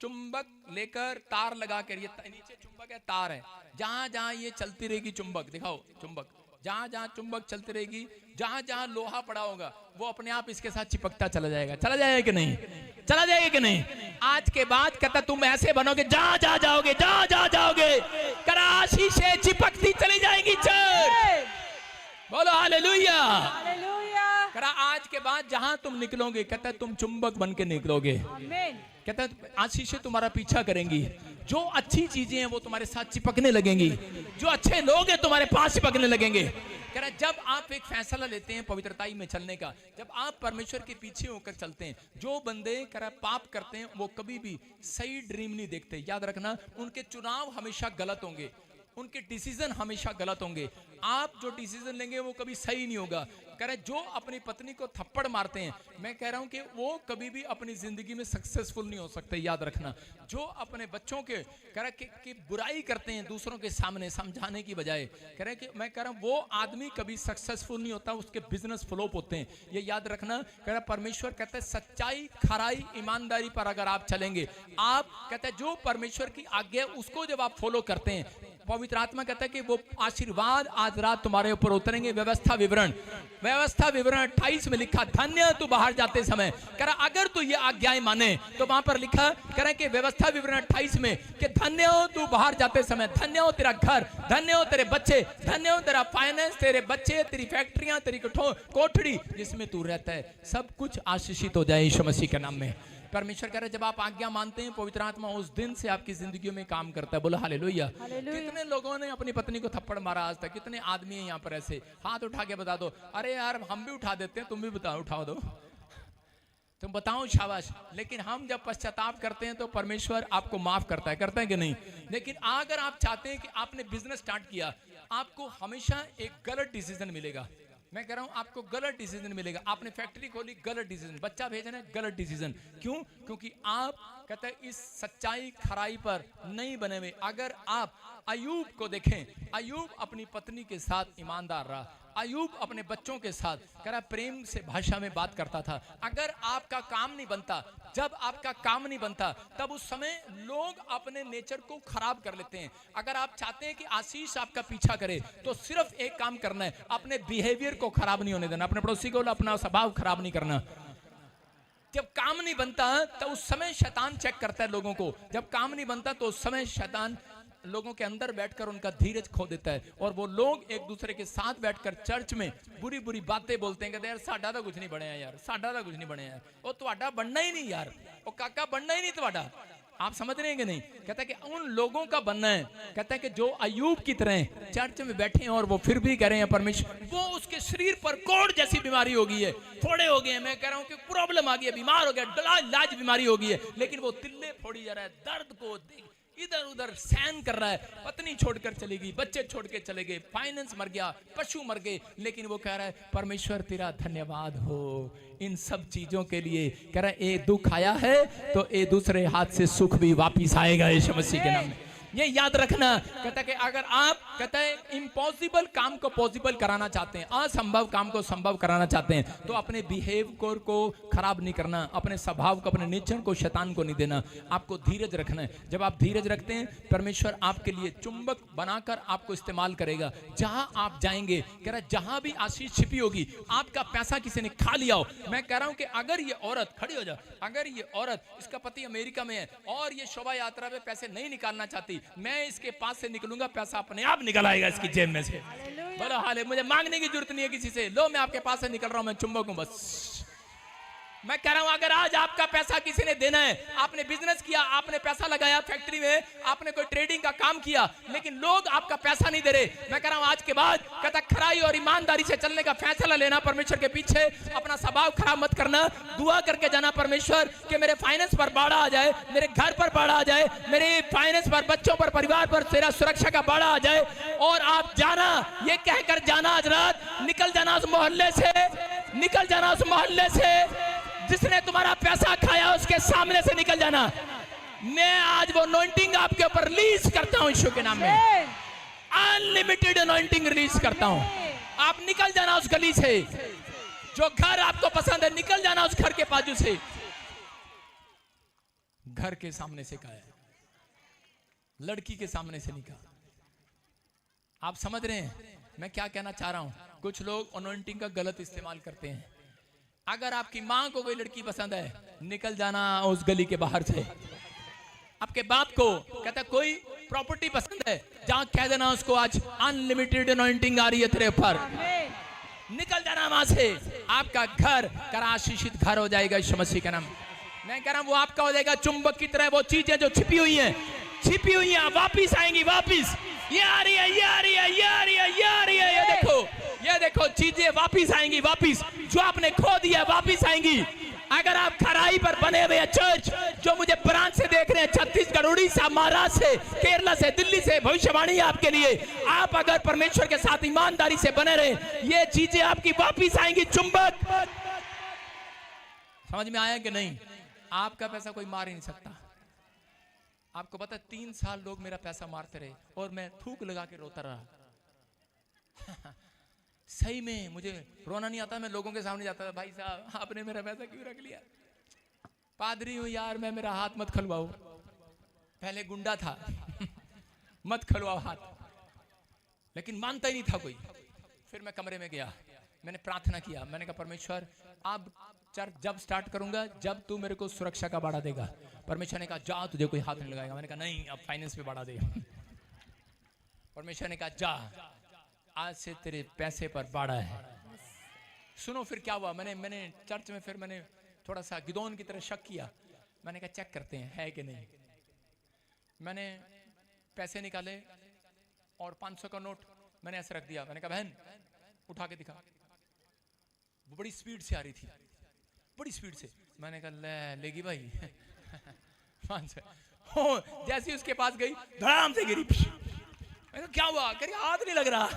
चुंबक लेकर तार लगा कर, ये नीचे चुंबक है, तार है, जहां जहां ये चलती रहेगी चुंबक, दिखाओ चुंबक, जहां जहां चुंबक चलती रहेगी, जहां जहां लोहा पड़ा होगा वो अपने आप इसके साथ चिपकता चला जाएगा। चला जाएगा कि नहीं? चला जाएगा कि नहीं? आज के बाद कहता तुम ऐसे बनोगे, जहां जहां जाओगे, जहां जहां जाओगे करा आशीषें चिपकती चली जाएंगी। चर्च बोलो हालेलुया। करा आज के बाद जहां तुम निकलोगे कहता तुम चुंबक बन के निकलोगे। कहता आशीषें तुम्हारा पीछा करेंगी। जो अच्छी चीजें हैं वो तुम्हारे साथ चिपकने लगेंगी, जो अच्छे लोग हैं तुम्हारे पास चिपकने लगेंगे। कह रहा जब आप एक फैसला लेते हैं पवित्रताई में चलने का, जब आप परमेश्वर के पीछे होकर चलते हैं, जो बंदे कह रहा पाप करते हैं वो कभी भी सही ड्रीम नहीं देखते। याद रखना, उनके चुनाव हमेशा गलत होंगे, उनके डिसीजन हमेशा गलत होंगे। आप जो डिसीजन लेंगे वो कभी सही नहीं होगा। कह रहे जो अपनी पत्नी को थप्पड़ मारते हैं, मैं कह रहा हूं कि वो कभी भी अपनी जिंदगी में सक्सेसफुल नहीं हो सकते। याद रखना, जो अपने बच्चों के कह रहे कि बुराई करते हैं दूसरों के सामने समझाने की बजाय, कह रहे कि मैं कह रहा हूं वो आदमी कभी सक्सेसफुल नहीं होता, उसके बिजनेस फ्लॉप होते हैं। ये याद रखना। कह रहा परमेश्वर कहते हैं सच्चाई, खराई, ईमानदारी पर अगर आप चलेंगे, आप कहते हैं जो परमेश्वर की आज्ञा उसको जब आप फॉलो करते हैं, पवित्र आत्मा कहता है कि वो आशीर्वाद आज रात तुम्हारे ऊपर उतरेंगे। व्यवस्था विवरण 28 में लिखा, धन्य तू बाहर जाते समय। कह रहा अगर तू ये आज्ञाएं माने तो वहां पर लिखा, कह रहा कि व्यवस्था विवरण 28 में कि धन्य हो तू बाहर जाते समय, धन्य हो तेरा घर, धन्य हो तेरे बच्चे, धन्य हो तेरा फाइनेंस, तेरे बच्चे, तेरी फैक्ट्रियां, तेरी कोठड़ी जिसमें तू रहता है, सब कुछ आशीषित हो जाए यीशु मसीह के नाम में। परमेश्वर कह रहे जब आप आज्ञा मानते हैं पवित्र आत्मा उस दिन से आपकी जिंदगी में काम करता है। बोलो हालेलुया। हालेलुया। कितने लोगों ने अपनी पत्नी को थप्पड़ मारा आज तक? कितने आदमी हैं यहाँ पर ऐसे? हाथ उठा के बता दो। अरे यार हम भी उठा देते हैं, तुम भी बताओ, उठा दो, तुम बताओ, शाबाश। लेकिन हम जब पश्चाताप करते हैं तो परमेश्वर आपको माफ करता है, करता है कि नहीं? लेकिन अगर आप चाहते हैं कि आपने बिजनेस स्टार्ट किया, आपको हमेशा एक गलत डिसीजन मिलेगा। मैं कह रहा हूं आपको गलत डिसीजन मिलेगा। आपने फैक्ट्री खोली, गलत डिसीजन। बच्चा भेजना है, गलत डिसीजन। क्यों? क्योंकि आप कहते हैं इस सच्चाई खराई पर नहीं बने हुए। अगर आप अयूब को देखें, अयूब अपनी पत्नी के साथ ईमानदार रहा, अयूब अपने बच्चों के साथ कह रहा प्रेम से भाषा में बात करता था। अगर आपका काम नहीं बनता, जब आपका काम नहीं बनता तब उस समय लोग अपने नेचर को खराब कर लेते हैं। अगर आप चाहते हैं कि आशीष आपका पीछा करे तो सिर्फ एक काम करना है, अपने बिहेवियर को खराब नहीं होने देना, अपने पड़ोसी को अपना स्वभाव खराब नहीं करना। जब काम नहीं बनता तो उस समय शैतान चेक करता है लोगों को। जब काम नहीं बनता तो उस समय शैतान लोगों के अंदर बैठकर उनका धीरज खो देता है और वो लोग एक दूसरे के साथ बैठकर चर्च में बुरी बुरी बातें बोलते हैं। कहते हैं यार साडा तो कुछ नहीं बने यार, साडा तो कुछ नहीं बने यार, वो तुम्हारा बनना ही नहीं यार, वो काका बनना ही नहीं तुम्हारा। आप समझ रहे हैं कि नहीं? कहता है कि उन लोगों का बनना है, कहता है कि जो अयूब की तरह चर्च में बैठे हैं और वो फिर भी कह रहे हैं परमेश्वर, वो उसके शरीर पर कोढ़ जैसी बीमारी हो गई है, फोड़े हो गए हैं, मैं कह रहा हूं कि प्रॉब्लम आ गई है, बीमार हो गया, लाज बीमारी हो गई है, लेकिन वो तिल्ले फोड़ी जा रहा है, दर्द को इधर उधर सहन कर रहा है। पत्नी छोड़कर चली गई, बच्चे छोड़ के चले गए, फाइनेंस मर गया, पशु मर गए, लेकिन वो कह रहा है परमेश्वर तेरा धन्यवाद हो इन सब चीजों के लिए। कह रहा है ए दुख आया है तो ए दूसरे हाथ से सुख भी वापिस आएगा यीशु मसीह के नाम में। ये याद रखना। कहता है कि अगर आप कहता है इम्पॉसिबल काम को पॉसिबल कराना चाहते हैं, असंभव काम को संभव कराना चाहते हैं, तो अपने बिहेवियर को खराब नहीं करना, अपने स्वभाव को, अपने नेचर को शैतान को नहीं देना, आपको धीरज रखना है। जब आप धीरज रखते हैं परमेश्वर आपके लिए चुंबक बनाकर आपको इस्तेमाल करेगा। जहां आप जाएंगे, कह रहा है जहां भी आशीष छिपी होगी, आपका पैसा किसी ने खा लिया हो, मैं कह रहा हूं कि अगर ये औरत खड़ी हो जाए, अगर ये औरत, इसका पति अमेरिका में है और ये शोभा यात्रा में पैसे नहीं निकालना चाहती, मैं इसके पास से निकलूंगा, पैसा अपने आप निकल आएगा इसकी जेब में से। बोलो हाले, मुझे मांगने की जरूरत नहीं है किसी से, लो मैं आपके पास से निकल रहा हूं, मैं चुंबक हूं बस। मैं कह रहा हूं अगर आज आपका पैसा किसी ने देना है, आपने बिजनेस किया, आपने पैसा लगाया फैक्ट्री में, आपने कोई ट्रेडिंग का काम किया, लेकिन लोग आपका पैसा नहीं दे रहे, मैं कह रहा हूं आज के बाद कहता खराई और ईमानदारी से चलने का फैसला लेना, परमेश्वर के पीछे अपना स्वभाव खराब मत करना, दुआ करके जाना परमेश्वर कि मेरे फाइनेंस पर बाड़ा आ जाए, मेरे घर पर बाड़ा आ जाए, मेरे फाइनेंस पर, बच्चों पर, परिवार पर तेरा सुरक्षा का बाड़ा आ जाए। और आप जाना, ये कहकर जाना आज रात, निकल जाना उस मोहल्ले से, निकल जाना उस मोहल्ले से जिसने तुम्हारा पैसा खाया, उसके सामने से निकल जाना। मैं आज वो अनॉइंटिंग आपके ऊपर रिलीज करता हूं यीशु के नाम में, अनलिमिटेड अनॉइंटिंग रिलीज करता हूं। आप निकल जाना उस गली से, जो घर आपको पसंद है, निकल जाना उस घर के बाजू से। घर के सामने से कहा है, लड़की के सामने से निकल। आप समझ रहे हैं मैं क्या कहना चाह रहा हूं? कुछ लोग अनॉइंटिंग का गलत इस्तेमाल करते हैं। अगर आपकी मां को कोई लड़की पसंद है, निकल जाना उस गली के बाहर से। आपके बाप को कहता है कोई प्रॉपर्टी पसंद है, जहां कह देना उसको आज अनलिमिटेड अनॉइंटिंग आ रही है तेरे ऊपर, निकल जाना वहां से। आपका घर कर आशीषित घर हो जाएगा यीशु मसीह के नाम। मैं कह रहा हूं वो आपका हो जाएगा चुंबक की तरह। वो चीजें जो छिपी हुई हैं, छिपी हुई हैं, वापिस आएंगी, वापिस। ये आ रही है, ये आ रही है, ये आ रही है, ये आ रही है, ये देखो, ये देखो, चीजें वापिस आएंगी, वापिस। जो आपने खो दिया वापिस आएंगी। अगर आप खराई पर बने हुए हैं, चर्च जो मुझे ब्रांच से देख रहे हैं, छत्तीसगढ़, उड़ीसा, महाराष्ट्र से, केरला से, दिल्ली से, भविष्यवाणी आपके लिए। आप अगर परमेश्वर के साथ ईमानदारी से बने रहे, ये चीजें आपकी वापिस आएंगी, चुंबक। समझ में आया कि नहीं? आपका पैसा कोई मार ही नहीं सकता। आपको पता है 3 साल लोग मेरा पैसा मारते रहे और मैं थूक लगा के रोता रहा। सही में मुझे रोना नहीं आता, मैं लोगों के सामने जाता था, भाई साहब आपने मेरा पैसा क्यों रख लिया? पादरी हूं यार मैं, मेरा हाथ मत खलवाओ। पहले गुंडा था मत खलवाओ हाथ, लेकिन मानता ही नहीं था कोई। फिर मैं कमरे में गया, मैंने प्रार्थना किया, मैंने कहा परमेश्वर अब चर्च जब स्टार्ट करूंगा, जब तू मेरे को सुरक्षा का बाड़ा देगा। परमेश्वर ने कहा जा, तुझे कोई हाथ नहीं लगाएगा। मैंने कहा नहीं, अब फाइनेंस पे बाड़ा दे। परमेश्वर ने कहा जा, आज से तेरे पैसे पर बाड़ा है। सुनो फिर क्या हुआ। मैंने चर्च में फिर मैंने थोड़ा सा गिदोन की तरह शक किया। मैंने कहा चेक करते हैं है कि नहीं। मैंने पैसे निकाले और 500 का नोट मैंने ऐसे रख दिया। मैंने कहा बहन उठा के दिखा। वो बड़ी स्पीड से आ रही थी, बड़ी स्पीड से। मैंने कहा लेगी भाई 500। जैसे ही उसके पास गई धड़ाम से गिरी। मैंने कहा क्या हुआ? कह रही हाथ नहीं लग रहा।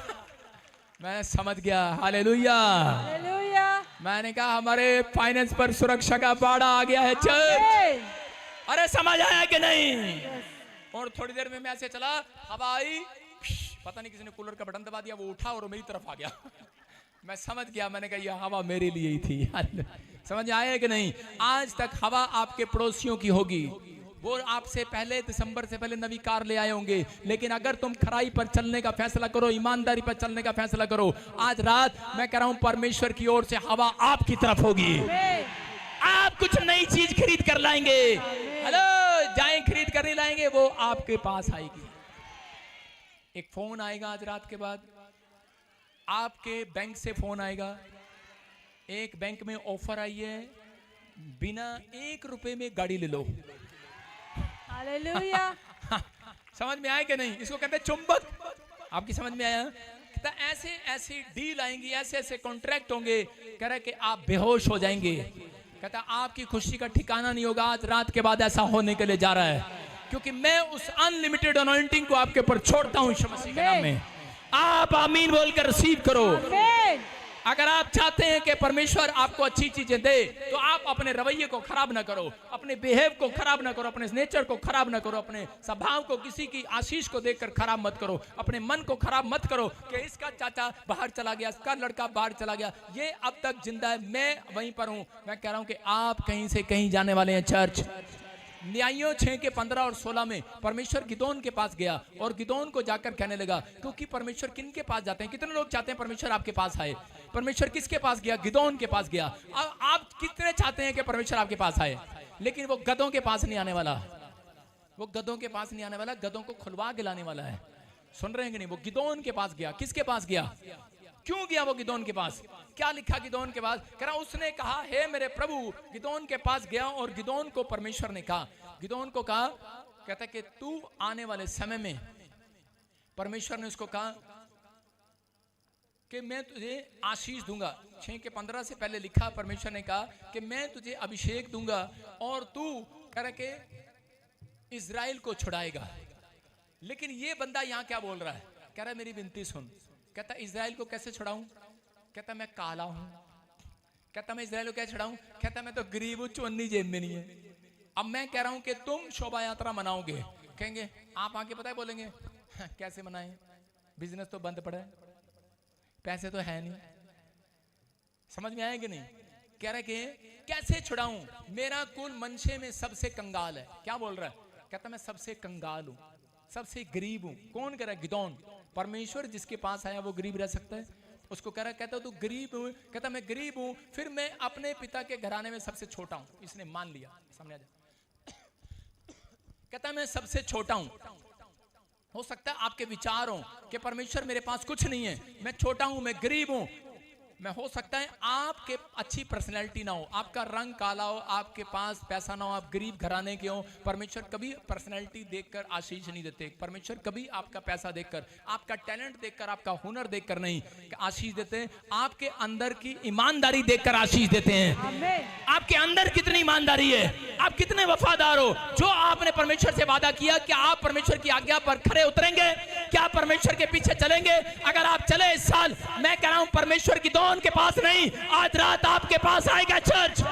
मैं समझ गया, हालेलुया। हालेलुया। मैंने कहा हमारे फाइनेंस पर सुरक्षा का बाड़ा आ गया है चर्च। अरे समझ आया कि नहीं? और थोड़ी देर में मैं ऐसे चला, हवा आई, पता नहीं किसी ने कूलर का बटन दबा दिया, वो उठा और वो मेरी तरफ आ गया। मैं समझ गया, मैंने कहा ये हवा मेरे लिए ही थी। समझ आया कि नहीं? आज तक हवा आपके पड़ोसियों की होगी, वो आपसे पहले दिसंबर से पहले नवी कार ले आए होंगे, लेकिन अगर तुम खराई पर चलने का फैसला करो, ईमानदारी पर चलने का फैसला करो, आज रात मैं कह रहा हूं परमेश्वर की ओर से हवा आपकी तरफ होगी। आप कुछ नई चीज खरीद कर लाएंगे। हेलो, जाएं खरीद कर नहीं लाएंगे, वो आपके पास आएगी। एक फोन आएगा आज रात के बाद, आपके बैंक से फोन आएगा, एक बैंक में ऑफर आई है, बिना 1 रुपए में गाड़ी ले लो। हालेलुया। समझ में आया कि नहीं? इसको कहते हैं चुंबक। आपकी समझ में आया? कहता ऐसे ऐसी डील आएंगी, ऐसे ऐसे कॉन्ट्रैक्ट होंगे, कह रहा कि आप बेहोश हो जाएंगे। कहता आपकी खुशी का ठिकाना नहीं होगा। आज रात के बाद ऐसा होने के लिए जा रहा है, क्योंकि मैं उस अनलिमिटेड अनॉइंटिंग को आपके ऊपर छोड़ता हूं यीशु मसीह के नाम में। आप आमीन बोलकर रिसीव करो। अगर आप चाहते हैं कि परमेश्वर आपको अच्छी चीजें दे, तो आप अपने रवैये को खराब ना करो, अपने बिहेव को खराब ना करो, अपने नेचर को खराब ना करो, अपने स्वभाव को, किसी की आशीष को देखकर खराब मत करो, अपने मन को खराब मत करो कि इसका चाचा बाहर चला गया, इसका लड़का बाहर चला गया, ये अब तक जिंदा है, मैं वहीं पर हूं। मैं कह रहा हूं कि आप कहीं से कहीं जाने वाले हैं चर्च। न्यायियों 6 के 15 और 16 में परमेश्वर गिदोन के पास गया और गिदोन को जाकर कहने लगा, क्योंकि परमेश्वर किन के पास जाते हैं? कितने लोग चाहते हैं परमेश्वर आपके पास आए? परमेश्वर किसके पास गया? गिदोन के पास गया। अब आप कितने चाहते हैं कि परमेश्वर आपके पास आए? लेकिन वो गधों के पास नहीं आने वाला, वो गधों के पास नहीं आने वाला, गधों को खुलवा के लाने वाला है। सुन रहे हैं कि नहीं? वो गिदोन के पास गया। किसके पास गया? क्यों गया वो गिदोन के पास? क्या लिखा गिदोन के पास? कह रहा उसने कहा हे मेरे प्रभु। गिदोन के पास गया और गिदोन को परमेश्वर ने कहा, गिदोन को कहा, कहता कि तू आने वाले समय में, परमेश्वर ने उसको कहा कि मैं तुझे आशीष दूंगा। 6 के 15 से पहले लिखा, परमेश्वर ने कहा कि मैं तुझे अभिषेक दूंगा और तू कह रहा कि इजराइल को छुड़ाएगा। लेकिन ये बंदा यहाँ क्या बोल रहा है? कह रहा है मेरी विनती सुन। कहता इजराइल को कैसे छुड़ाऊं? कहता मैं काला हूं। कहता मैं इजराइल को कैसे छुड़ाऊं? कहता मैं तो गरीब हूं, चुन्नी जेब में नहीं है। अब मैं कह रहा हूं कि तुम शोभा यात्रा मनाओगे, कहेंगे आप आके पता है बोलेंगे कैसे मनाएं, बिजनेस तो बंद पड़ा है, पैसे तो है नहीं। समझ में आया कि नहीं? कह रहा कि कैसे छुड़ाऊं, मेरा कुल मनशे में सबसे कंगाल है। क्या बोल रहा है? कहता मैं सबसे कंगाल हूं, सबसे गरीब हूं। कौन कह रहा है? गिदोन। परमेश्वर जिसके पास आया वो गरीब रह सकता है? उसको कह रहा, कहता तू गरीब हूं। कहता मैं गरीब हूं, फिर मैं अपने पिता के घराने में सबसे छोटा हूं। इसने मान लिया। सामने आ जा। कहता मैं सबसे छोटा हूं। हो सकता है आपके विचार हो कि परमेश्वर मेरे पास कुछ नहीं है, मैं छोटा हूं, मैं गरीब हूं। मैं हो सकता है आपके अच्छी पर्सनैलिटी ना हो, आपका रंग काला हो, आपके पास पैसा ना हो, आप गरीब घराने के हो। परमेश्वर कभी पर्सनैलिटी देखकर आशीष नहीं देते। परमेश्वर कभी आपका पैसा देखकर, आपका टैलेंट देखकर, आपका हुनर देखकर नहीं आशीष देते। आपके अंदर की ईमानदारी देखकर आशीष देते हैं। आपके अंदर कितनी ईमानदारी है, आप कितने वफादार हो। जो आपने परमेश्वर से वादा किया, क्या आप परमेश्वर की आज्ञा पर खरे उतरेंगे? क्या आप परमेश्वर के पीछे चलेंगे? अगर आप चले इस साल, मैं कह रहा हूं परमेश्वर की उनके पास नहीं, आज रात आपके पास आएगा चर्च।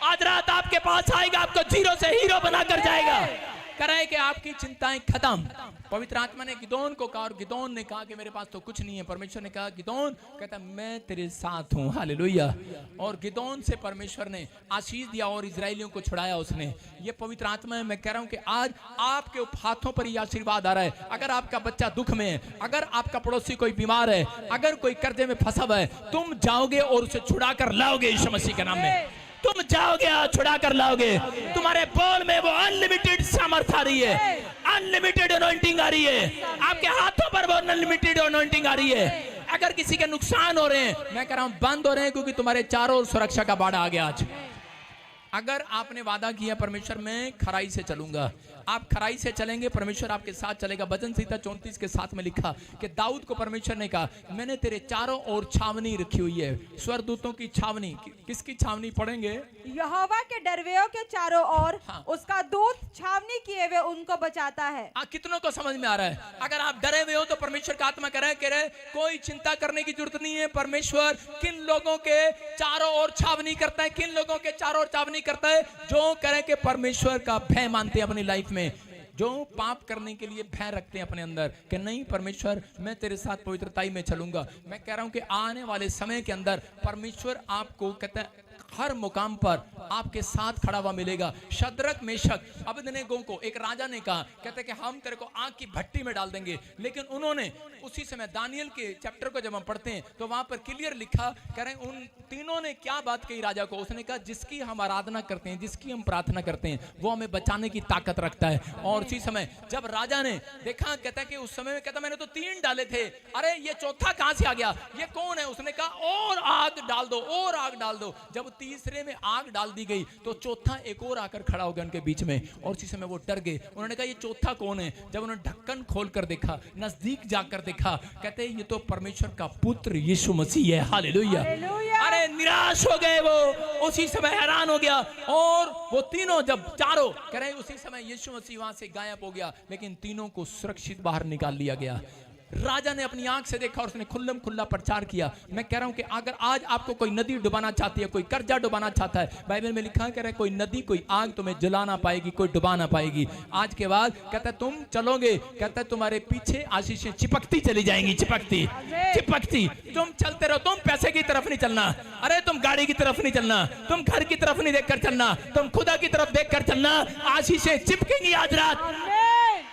आज रात आपके पास आएगा, आपको जीरो से हीरो बनाकर जाएगा। कराए कि आपकी चिंताएं खत्म। पवित्र आत्मा ने गिदोन को कहा और गिदोन ने कहा कि मेरे पास तो कुछ नहीं है। परमेश्वर ने कहा गिदोन, कहता मैं तेरे साथ हूं। हालेलुया। और गिदोन से परमेश्वर ने आशीष दिया और इजरायलियों को छुड़ाया उसने। ये पवित्र आत्मा है। मैं कह रहा हूं कि आज आपके हाथों पर यह आशीर्वाद आ रहा है। अगर आपका बच्चा दुख में है, अगर आपका पड़ोसी कोई बीमार है, अगर कोई कर्जे में फंसा हुआ है, तुम जाओगे और उसे छुड़ा कर लाओगे यीशु मसीह के नाम में। तुम जाओगे और छुड़ा कर लाओगे। तुम्हारे बोल में वो अनलिमिटेड सामर्थ आ रही है, अनलिमिटेड अनॉइंटिंग आ रही है। आपके हाथों पर वो अनलिमिटेड अनॉइंटिंग आ रही है। अगर किसी के नुकसान हो रहे हैं, मैं कह रहा हूं बंद हो रहे हैं, क्योंकि तुम्हारे चारों ओर सुरक्षा का बाड़ा आ गया। आज अगर आपने वादा किया परमेश्वर मैं खराई से चलूंगा, आप खराई से चलेंगे, परमेश्वर आपके साथ चलेगा। भजन संहिता 34 के 7 में लिखा कि दाऊद को परमेश्वर ने कहा मैंने तेरे चारों ओर छावनी रखी हुई है, स्वरदूतों की छावनी। किसकी छावनी पढ़ेंगे? यहोवा के डरवेयों के चारों ओर हाँ। उसका दूत छावनी किए हुए उनको बचाता है। कितनों को समझ में आ रहा है? अगर आप डरे हुए हो तो परमेश्वर का आत्मा कह रहा है कोई चिंता करने की जरूरत नहीं है। परमेश्वर किन लोगों के चारों ओर छावनी करता है, किन लोगों के चारों ओर छावनी करता है? जो करें कि परमेश्वर का भय मानते हैं अपनी लाइफ में, जो पाप करने के लिए भय रखते हैं अपने अंदर कि नहीं परमेश्वर मैं तेरे साथ पवित्रताई में चलूंगा। मैं कह रहा हूं कि आने वाले समय के अंदर परमेश्वर आपको कहता है हर मुकाम पर आपके साथ खड़ा हुआ मिलेगा। शद्रक मेशक अबेदनेगो को एक राजा ने कहा, कहते कि हम तेरे को आग की भट्टी में डाल देंगे, लेकिन उन्होंने उसी समय दानियल के चैप्टर को जब हम पढ़ते हैं तो वहां पर क्लियर लिखा, कह रहे उन तीनों ने क्या बात कही राजा को? उसने कहा जिसकी हम आराधना करते हैं, जिसकी हम प्रार्थना करते हैं, वो हमें बचाने की ताकत रखता है। और उसी समय जब राजा ने देखा, कहता कि उस समय में कहता मैंने तो 3 डाले थे, अरे ये चौथा कहां से आ गया, ये कौन है? उसने कहा और आग डाल दो, और आग डाल दो। जब तीसरे में आग डाल दी गई तो चौथा एक और आकर खड़ा हो गया उनके बीच में, और उसी समय वो डर गए। उन्होंने कहा ये चौथा कौन है? जब उन्होंने ढक्कन खोलकर देखा, नजदीक जाकर देखा, कहते ये तो परमेश्वर का पुत्र यीशु मसीह है। हालेलुया। अरे निराश हो गए वो, उसी समय हैरान हो गया। और वो तीनों जब चारों कह रहे उसी समय यीशु मसीह वहां से गायब हो गया, लेकिन तीनों को सुरक्षित बाहर निकाल लिया गया। राजा ने अपनी आंख से देखा और उसने खुल्लम खुल्ला प्रचार किया। मैं कह रहा हूं कि अगर आज आपको कोई नदी डुबाना चाहती है, कोई कर्जा डुबाना चाहता है, बाइबल में लिखा है कोई नदी कोई आग तुम्हें जला ना पाएगी, कोई डुबा ना पाएगी। आज के बाद कहता है तुम चलोगे, कहता है तुम्हारे पीछे आशीषें चिपकती चली जाएंगी, चिपकती चिपकती। तुम चलते रहो, तुम पैसे की तरफ नहीं चलना, अरे तुम गाड़ी की तरफ नहीं चलना, तुम घर की तरफ नहीं देखकर चलना, तुम खुदा की तरफ देखकर चलना। आशीषें चिपकेंगी आज रात,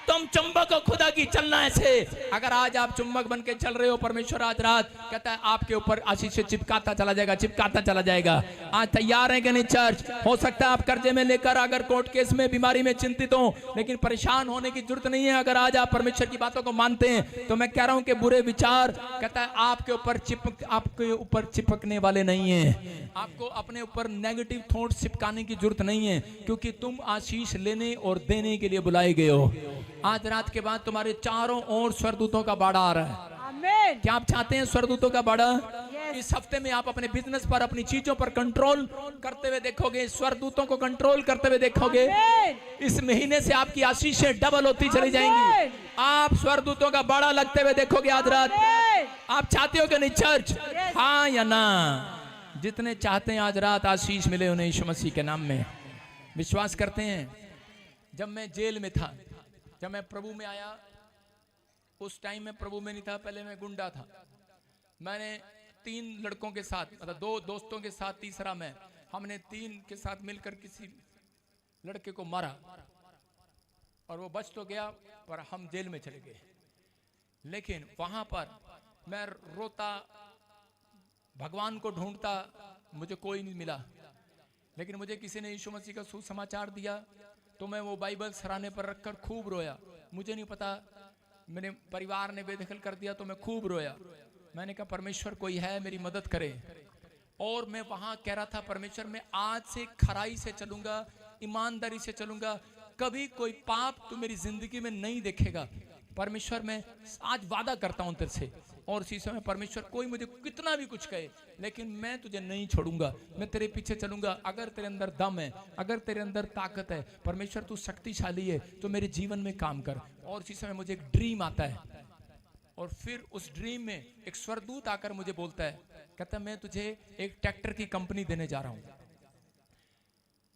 तुम चुंबक हो खुदा की, चलना ऐसे। अगर आज आप चुंबक बन के चल रहे हो, परमेश्वर आज रात कहता है आपके ऊपर आशीष चिपकाता चला जाएगा, चिपकाता चला जाएगा। आज तैयार है कि नहीं चर्च? हो सकता है आप कर्जे में लेकर, अगर कोर्ट केस में, बीमारी में चिंतित हो, लेकिन परेशान होने की जरूरत नहीं है। अगर आज आप परमेश्वर की बातों को मानते हैं तो मैं कह रहा हूं कि बुरे विचार कहता है आपके ऊपर चिपकने वाले नहीं है। आपको अपने ऊपर नेगेटिव थॉट्स चिपकाने की जरूरत नहीं है, क्योंकि तुम आशीष लेने और देने के लिए बुलाए गए हो। आज रात के बाद तुम्हारे चारों ओर स्वर्गदूतों का बाड़ा आ रहा है। आमीन। क्या आप चाहते हैं स्वर्गदूतों का बाड़ा? Yes. इस हफ्ते में आप अपने बिजनेस पर, अपनी चीजों पर कंट्रोल करते हुए देखोगे, स्वर्गदूतों को कंट्रोल करते हुए देखोगे। आमीन। इस महीने से आपकी आशीषें डबल होती चली जाएंगी। आप स्वर्गदूतों का बाड़ा लगते हुए देखोगे आज रात। आप चाहते हो कि नहीं चर्च? Yes. हाँ या ना? जितने चाहते हैं आज रात आशीष मिले उन्हें यीशु मसीह के नाम में विश्वास करते हैं। जब मैं जेल में था, जब मैं प्रभु में आया, उस टाइम में प्रभु में नहीं था, पहले मैं गुंडा था। मैंने 3 लड़कों के साथ, मतलब 2 दोस्तों के साथ, तीसरा मैं, हमने 3 के साथ मिलकर किसी लड़के को मारा और वो बच तो गया, पर हम जेल में चले गए। लेकिन वहां पर मैं रोता, भगवान को ढूंढता, मुझे कोई नहीं मिला। लेकिन मुझे किसी ने यीशु मसीह का सुसमाचार दिया तो मैं वो बाइबल सराहने पर रखकर खूब रोया। मुझे नहीं पता, मेरे परिवार ने बेदखल कर दिया तो मैं खूब रोया। मैंने कहा परमेश्वर कोई है मेरी मदद करे। और मैं वहां कह रहा था परमेश्वर मैं आज से खराई से चलूंगा, ईमानदारी से चलूंगा, कभी कोई पाप तो मेरी जिंदगी में नहीं देखेगा। परमेश्वर मैं आज वादा करता हूं तेरे से। और इसी समय परमेश्वर कोई मुझे कितना भी कुछ कहे, लेकिन मैं तुझे नहीं छोड़ूंगा, मैं तेरे पीछे चलूंगा। अगर तेरे अंदर दम है, अगर तेरे अंदर ताकत है, परमेश्वर तू शक्तिशाली है, तो मेरे जीवन में काम कर। और इसी समय मुझे एक ड्रीम आता है, और फिर उस ड्रीम में एक स्वर्गदूत आकर मुझे बोलता है, कहता है मैं तुझे एक ट्रैक्टर की कंपनी देने जा रहा हूं।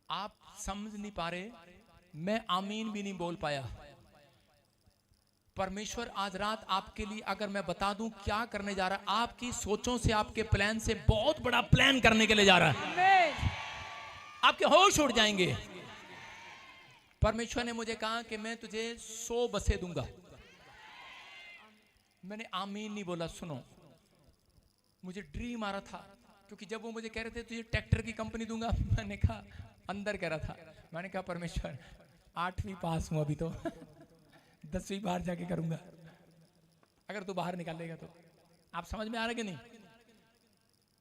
आप समझ नहीं पा रहे, मैं आमीन भी नहीं बोल पाया। परमेश्वर आज रात आपके लिए, अगर मैं बता दूं क्या करने जा रहा है, आपकी सोचों से, आपके प्लान से बहुत बड़ा प्लान करने के लिए जा रहा है। आपके होश उड़ जाएंगे। परमेश्वर ने मुझे कहा कि मैं तुझे 100 बसें दूंगा। मैंने आमीन नहीं बोला। सुनो, मुझे ड्रीम आ रहा था, क्योंकि जब वो मुझे कह रहे थे तुझे ट्रैक्टर की कंपनी दूंगा, मैंने कहा, अंदर कह रहा था, मैंने कहा परमेश्वर 8वीं पास हूं अभी तो 10वीं बाहर जाके करूंगा, अगर तू बाहर निकालेगा तो। आप समझ में आ रहा है कि नहीं?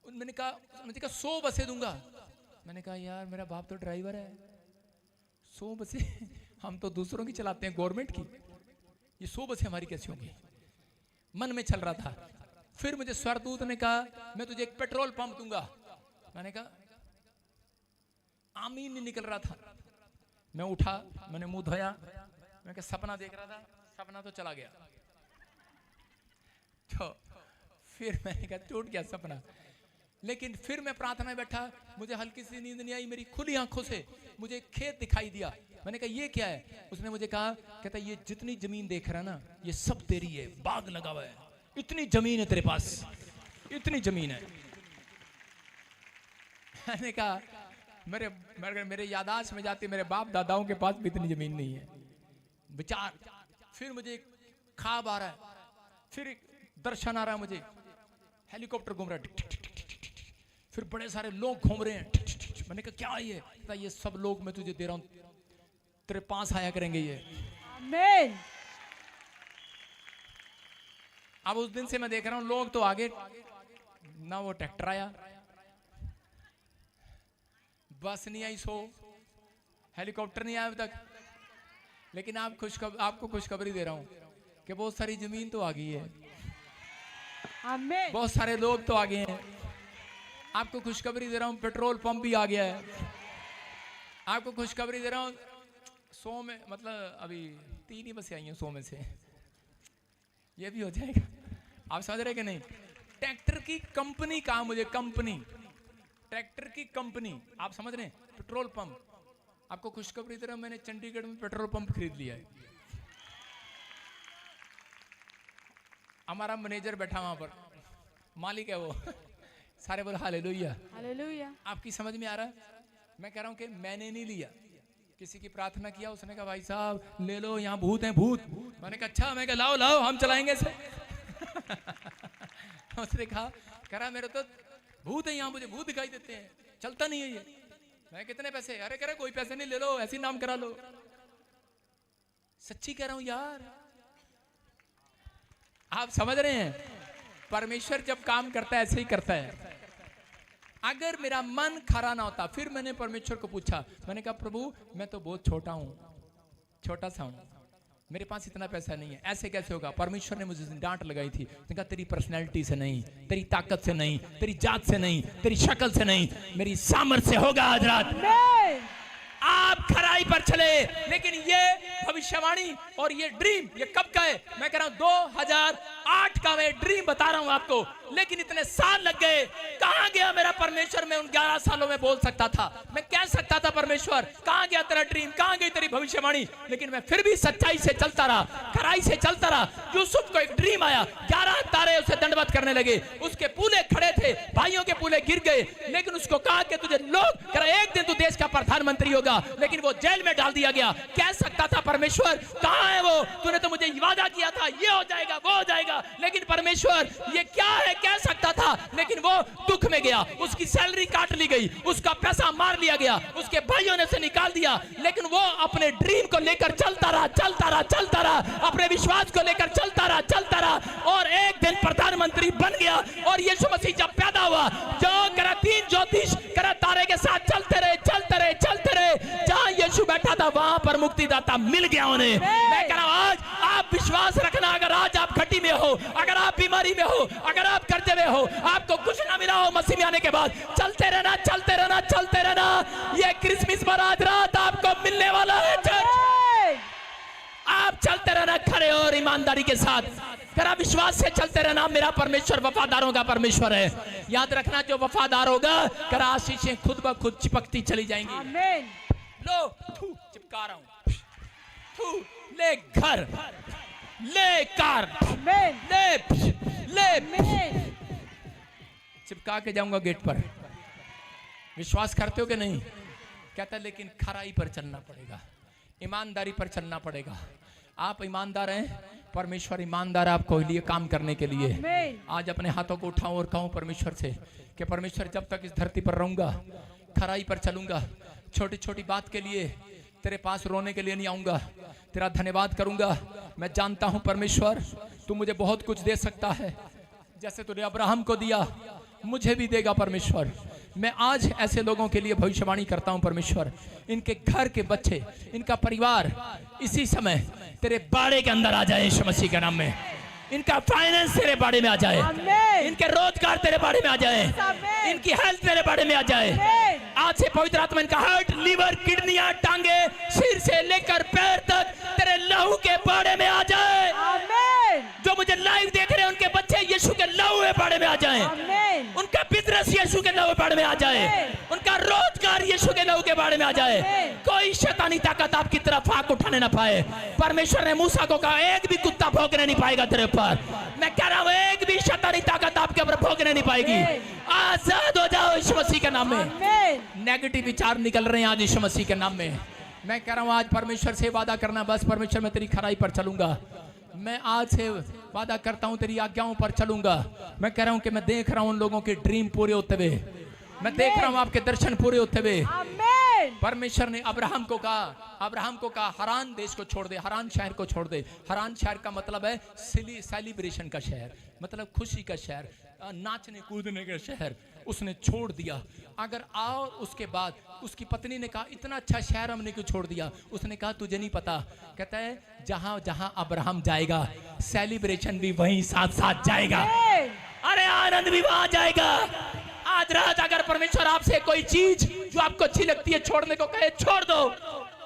मैंने कहा 100 बसें दूंगा। मैंने कहा यार मेरा बाप तो ड्राइवर है, 100 बसें हम तो दूसरों की चलाते हैं, गवर्नमेंट की, ये 100 बसें हमारी कैसी होंगी? मन में चल रहा था। फिर मुझे स्वरदूत ने कहा मैं तुझे एक पेट्रोल पंप दूंगा। मैंने कहा आमीन नहीं निकल रहा था। मैं उठा, मैंने मुंह धोया, मैं कहा सपना देख रहा था, सपना तो चला गया। तो फिर मैंने कहा टूट गया सपना। लेकिन फिर मैं प्रार्थना में बैठा, मुझे हल्की सी नींद नहीं आई, मेरी खुली आंखों से मुझे एक खेत दिखाई दिया। मैंने कहा ये क्या है? उसने मुझे कहा, कहता ये जितनी जमीन देख रहा ना ये सब तेरी है, बाग लगा हुआ है, इतनी जमीन है तेरे पास, इतनी जमीन है। मैंने कहा मेरे यादाश्त में जाती, मेरे बाप दादाओं के पास भी इतनी जमीन नहीं है। विचार, फिर मुझे एक ख्वाब आ रहा है, फिर एक दर्शन आ रहा है मुझे, हेलीकॉप्टर घूम रहा है, फिर बड़े सारे लोग घूम रहे हैं। मैंने कहा क्या ये? ये सब लोग मैं तुझे दे रहा हूं, तेरे पास आया करेंगे ये। आमीन। अब उस दिन से मैं देख रहा हूं लोग तो आगे ना, वो ट्रैक्टर आया, बस नहीं आई, हेलीकॉप्टर नहीं आया अभी तक। लेकिन आपको खुशखबरी दे रहा हूं कि बहुत सारी जमीन तो आ गई है, आमीन। बहुत सारे लोग तो आ गए हैं। आपको खुशखबरी दे रहा हूं पेट्रोल पंप भी आ गया है। आपको खुशखबरी दे रहा हूं 100 में, मतलब अभी 3 ही बसें आई हैं 100 में से, ये भी हो जाएगा। आप समझ रहे कि नहीं? ट्रैक्टर की कंपनी कहा मुझे, कंपनी, ट्रैक्टर की कंपनी, आप समझ रहे हैं? Petrol pump. आपको खुशखबरी दे रहा हूं, मैंने चंडीगढ़ में पेट्रोल पंप खरीद लिया है। हमारा मैनेजर बैठा वहां पर, मालिक है वो, सारे बोले हालेलुया, हालेलुया। आपकी समझ में आ रहा है? मैं कह रहा हूं कि मैंने नहीं लिया, किसी की प्रार्थना किया, उसने कहा भाई साहब ले लो, यहाँ भूत हैं भूत। मैंने कहा अच्छा, मैं कहा लाओ लाओ हम चलाएंगे इसे। उसने कहा मेरे तो भूत है यहाँ, मुझे भूत दिखाई देते हैं, चलता नहीं है ये। मैं कितने पैसे? अरे कह रहे कोई पैसे नहीं, ले लो, ऐसे ही नाम करा लो। सच्ची कह रहा हूं यार, आप समझ रहे हैं? परमेश्वर जब काम करता है ऐसे ही करता है। अगर मेरा मन खरा ना होता, फिर मैंने परमेश्वर को पूछा, मैंने कहा प्रभु मैं तो बहुत छोटा हूं, छोटा सा हूं, मेरे पास इतना पैसा नहीं है, ऐसे कैसे होगा? परमेश्वर ने मुझे डांट लगाई थी, कहा तेरी पर्सनैलिटी से नहीं, तेरी ताकत से नहीं, तेरी जात से नहीं, तेरी शक्ल से नहीं, मेरी सामर्थ्य से होगा। आज रात आप खराई पर चले, लेकिन ये भविष्यवाणी और ये ड्रीम ये कब का है? मैं कह रहा हूं 2008 का मैं ड्रीम बता रहा हूं आपको, लेकिन इतने साल लग गए। कहां गया मेरा परमेश्वर? मैं उन 11 सालों में बोल सकता था, मैं कह सकता था परमेश्वर कहां गया तेरा ड्रीम, कहां गई तेरी भविष्यवाणी? लेकिन मैं फिर भी सच्चाई से चलता रहा, खराई से चलता रहा। यूसुफ को एक ड्रीम आया, 11 तारे उसे दंडवत करने लगे, उसके पूले खड़े थे, भाइयों के पूले गिर गए, लेकिन उसको कहा कि तुझे लोग कह रहे एक दिन तू देश का प्रधानमंत्री होगा, लेकिन वो जेल में डाल दिया गया। कह सकता था परमेश्वर कहां है वो? तूने तो मुझे वादा किया था ये हो जाएगा वो हो जाएगा, लेकिन परमेश्वर ये क्या है? कह सकता था, लेकिन वो दुख में गया, उसकी सैलरी काट ली गई, उसका पैसा मार लिया गया, उसके भाइयों ने उसे निकाल दिया, लेकिन वो अपने ड्रीम को लेकर चलता रहा, चलता रहा, चलता रहा, अपने विश्वास को लेकर चलता रहा, चलता रहा, और एक दिन प्रधानमंत्री बन गया। और यीशु मसीह जब पैदा हुआ, जो करा 3 ज्योतिष करा तारे के साथ चलते रहे, चलते रहे, चलते रहे, जहां यीशु बैठा था वहां पर मुक्तिदाता मिल गया उन्हें। मैं कह रहा हूं आज आप विश्वास रखना, अगर आज आप घटी में हो, अगर आप बीमारी में हो, अगर आप कर्जे में हो, आपको कुछ ना मिला हो, मसीह में आने के बाद चलते रहना, चलते रहना, चलते रहना। ये क्रिसमस पर आज रात आपको मिलने वाला है चर्च। आप चलते रहना खड़े और ईमानदारी के साथ, करा विश्वास से चलते रहना। मेरा परमेश्वर वफादारों का परमेश्वर है। याद रखना जो वफादार होगा करा आशीषें खुद ब खुद चिपकती चली जाएंगी। आमीन। लो चिपका रहा हूं, ले घर, ले कार, ले चिपका के जाऊंगा गेट पर। विश्वास करते हो कि नहीं? कहता है लेकिन खराई पर चलना पड़ेगा, ईमानदारी पर चलना पड़ेगा। आप ईमानदार हैं, परमेश्वर ईमानदार है आपको लिए काम करने के लिए। आज अपने हाथों को उठाऊं और कहूं परमेश्वर से कि परमेश्वर जब तक इस धरती पर रहूंगा खराई पर चलूंगा, छोटी छोटी बात के लिए तेरे पास रोने के लिए नहीं आऊंगा, तेरा धन्यवाद करूंगा। मैं जानता हूं परमेश्वर तू मुझे बहुत कुछ दे सकता है, जैसे तूने अब्राहम को दिया मुझे भी देगा परमेश्वर। मैं आज ऐसे लोगों के लिए भविष्यवाणी करता हूं परमेश्वर, इनके घर के बच्चे, इनका परिवार इसी समय तेरे बाड़े के अंदर आ जाए यीशु मसीह के नाम में। इनका फाइनेंस तेरे बाड़े में आ जाए, आमीन। इनके रोजगार तेरे बाड़े में आ जाए, आमीन। इनकी हेल्थ तेरे बाड़े में आ जाए। आमीन। आज से पवित्र आत्मा इनका हार्ट, लीवर, किडनियां, टांगे, सिर से लेकर पैर तक तेरे लहू के बाड़े में आ जाए। आमीन। जो मुझे लाइव देख रहे हैं उनके बच्चे यीशु के लहू के बाड़े में आ जाएं। आमीन। उनका बिजनेस यीशु के लहू के बाड़े में आ जाए, उनका रोजगार यीशु के लहू के बाड़े में आ जाए। कोई शैतानी ताकत आपकी तरफ आंख उठाने ना पाए। परमेश्वर ने मूसा को कहा एक भी कुत्ता भौंकने नहीं पाएगा तेरे पर। मैं कह रहा हूं एक भी शैतानी ताकत आपके ऊपर भौंकने नहीं पाएगी। आजाद हो जाओ यीशु मसीह के नाम में। आमीन। नेगेटिव विचार निकल रहे हैं आज यीशु मसीह के नाम में। मैं कह रहा हूं आज परमेश्वर से वादा करना, बस परमेश्वर मैं तेरी खराई पर चलूंगा। मैं आज से वादा करता हूं तेरी आज्ञाओं पर चलूंगा। मैं कह रहा हूं कि मैं देख रहा हूं उन लोगों के ड्रीम पूरे होते हुए, मैं देख रहा हूं आपके दर्शन पूरे होते हुए। आमीन। परमेश्वर ने अब्राहम को कहा हरान देश को छोड़ दे, हरान शहर को छोड़ दे। हरान शहर का मतलब है सेलिब्रेशन का शहर, मतलब खुशी का शहर, नाचने कूदने का शहर। उसने छोड़ दिया। अगर आओ उसके बाद उसकी पत्नी ने कहा इतना अच्छा शहर हमने क्यों छोड़ दिया? उसने कहा तुझे नहीं पता, कहता है जहां जहां अब्राहम जाएगा सेलिब्रेशन भी वहीं साथ साथ जाएगा। अरे आनंद भी वहां जाएगा। आज रात अगर परमेश्वर आपसे कोई चीज जो आपको अच्छी लगती है छोड़ने को कहे, छोड़ दो।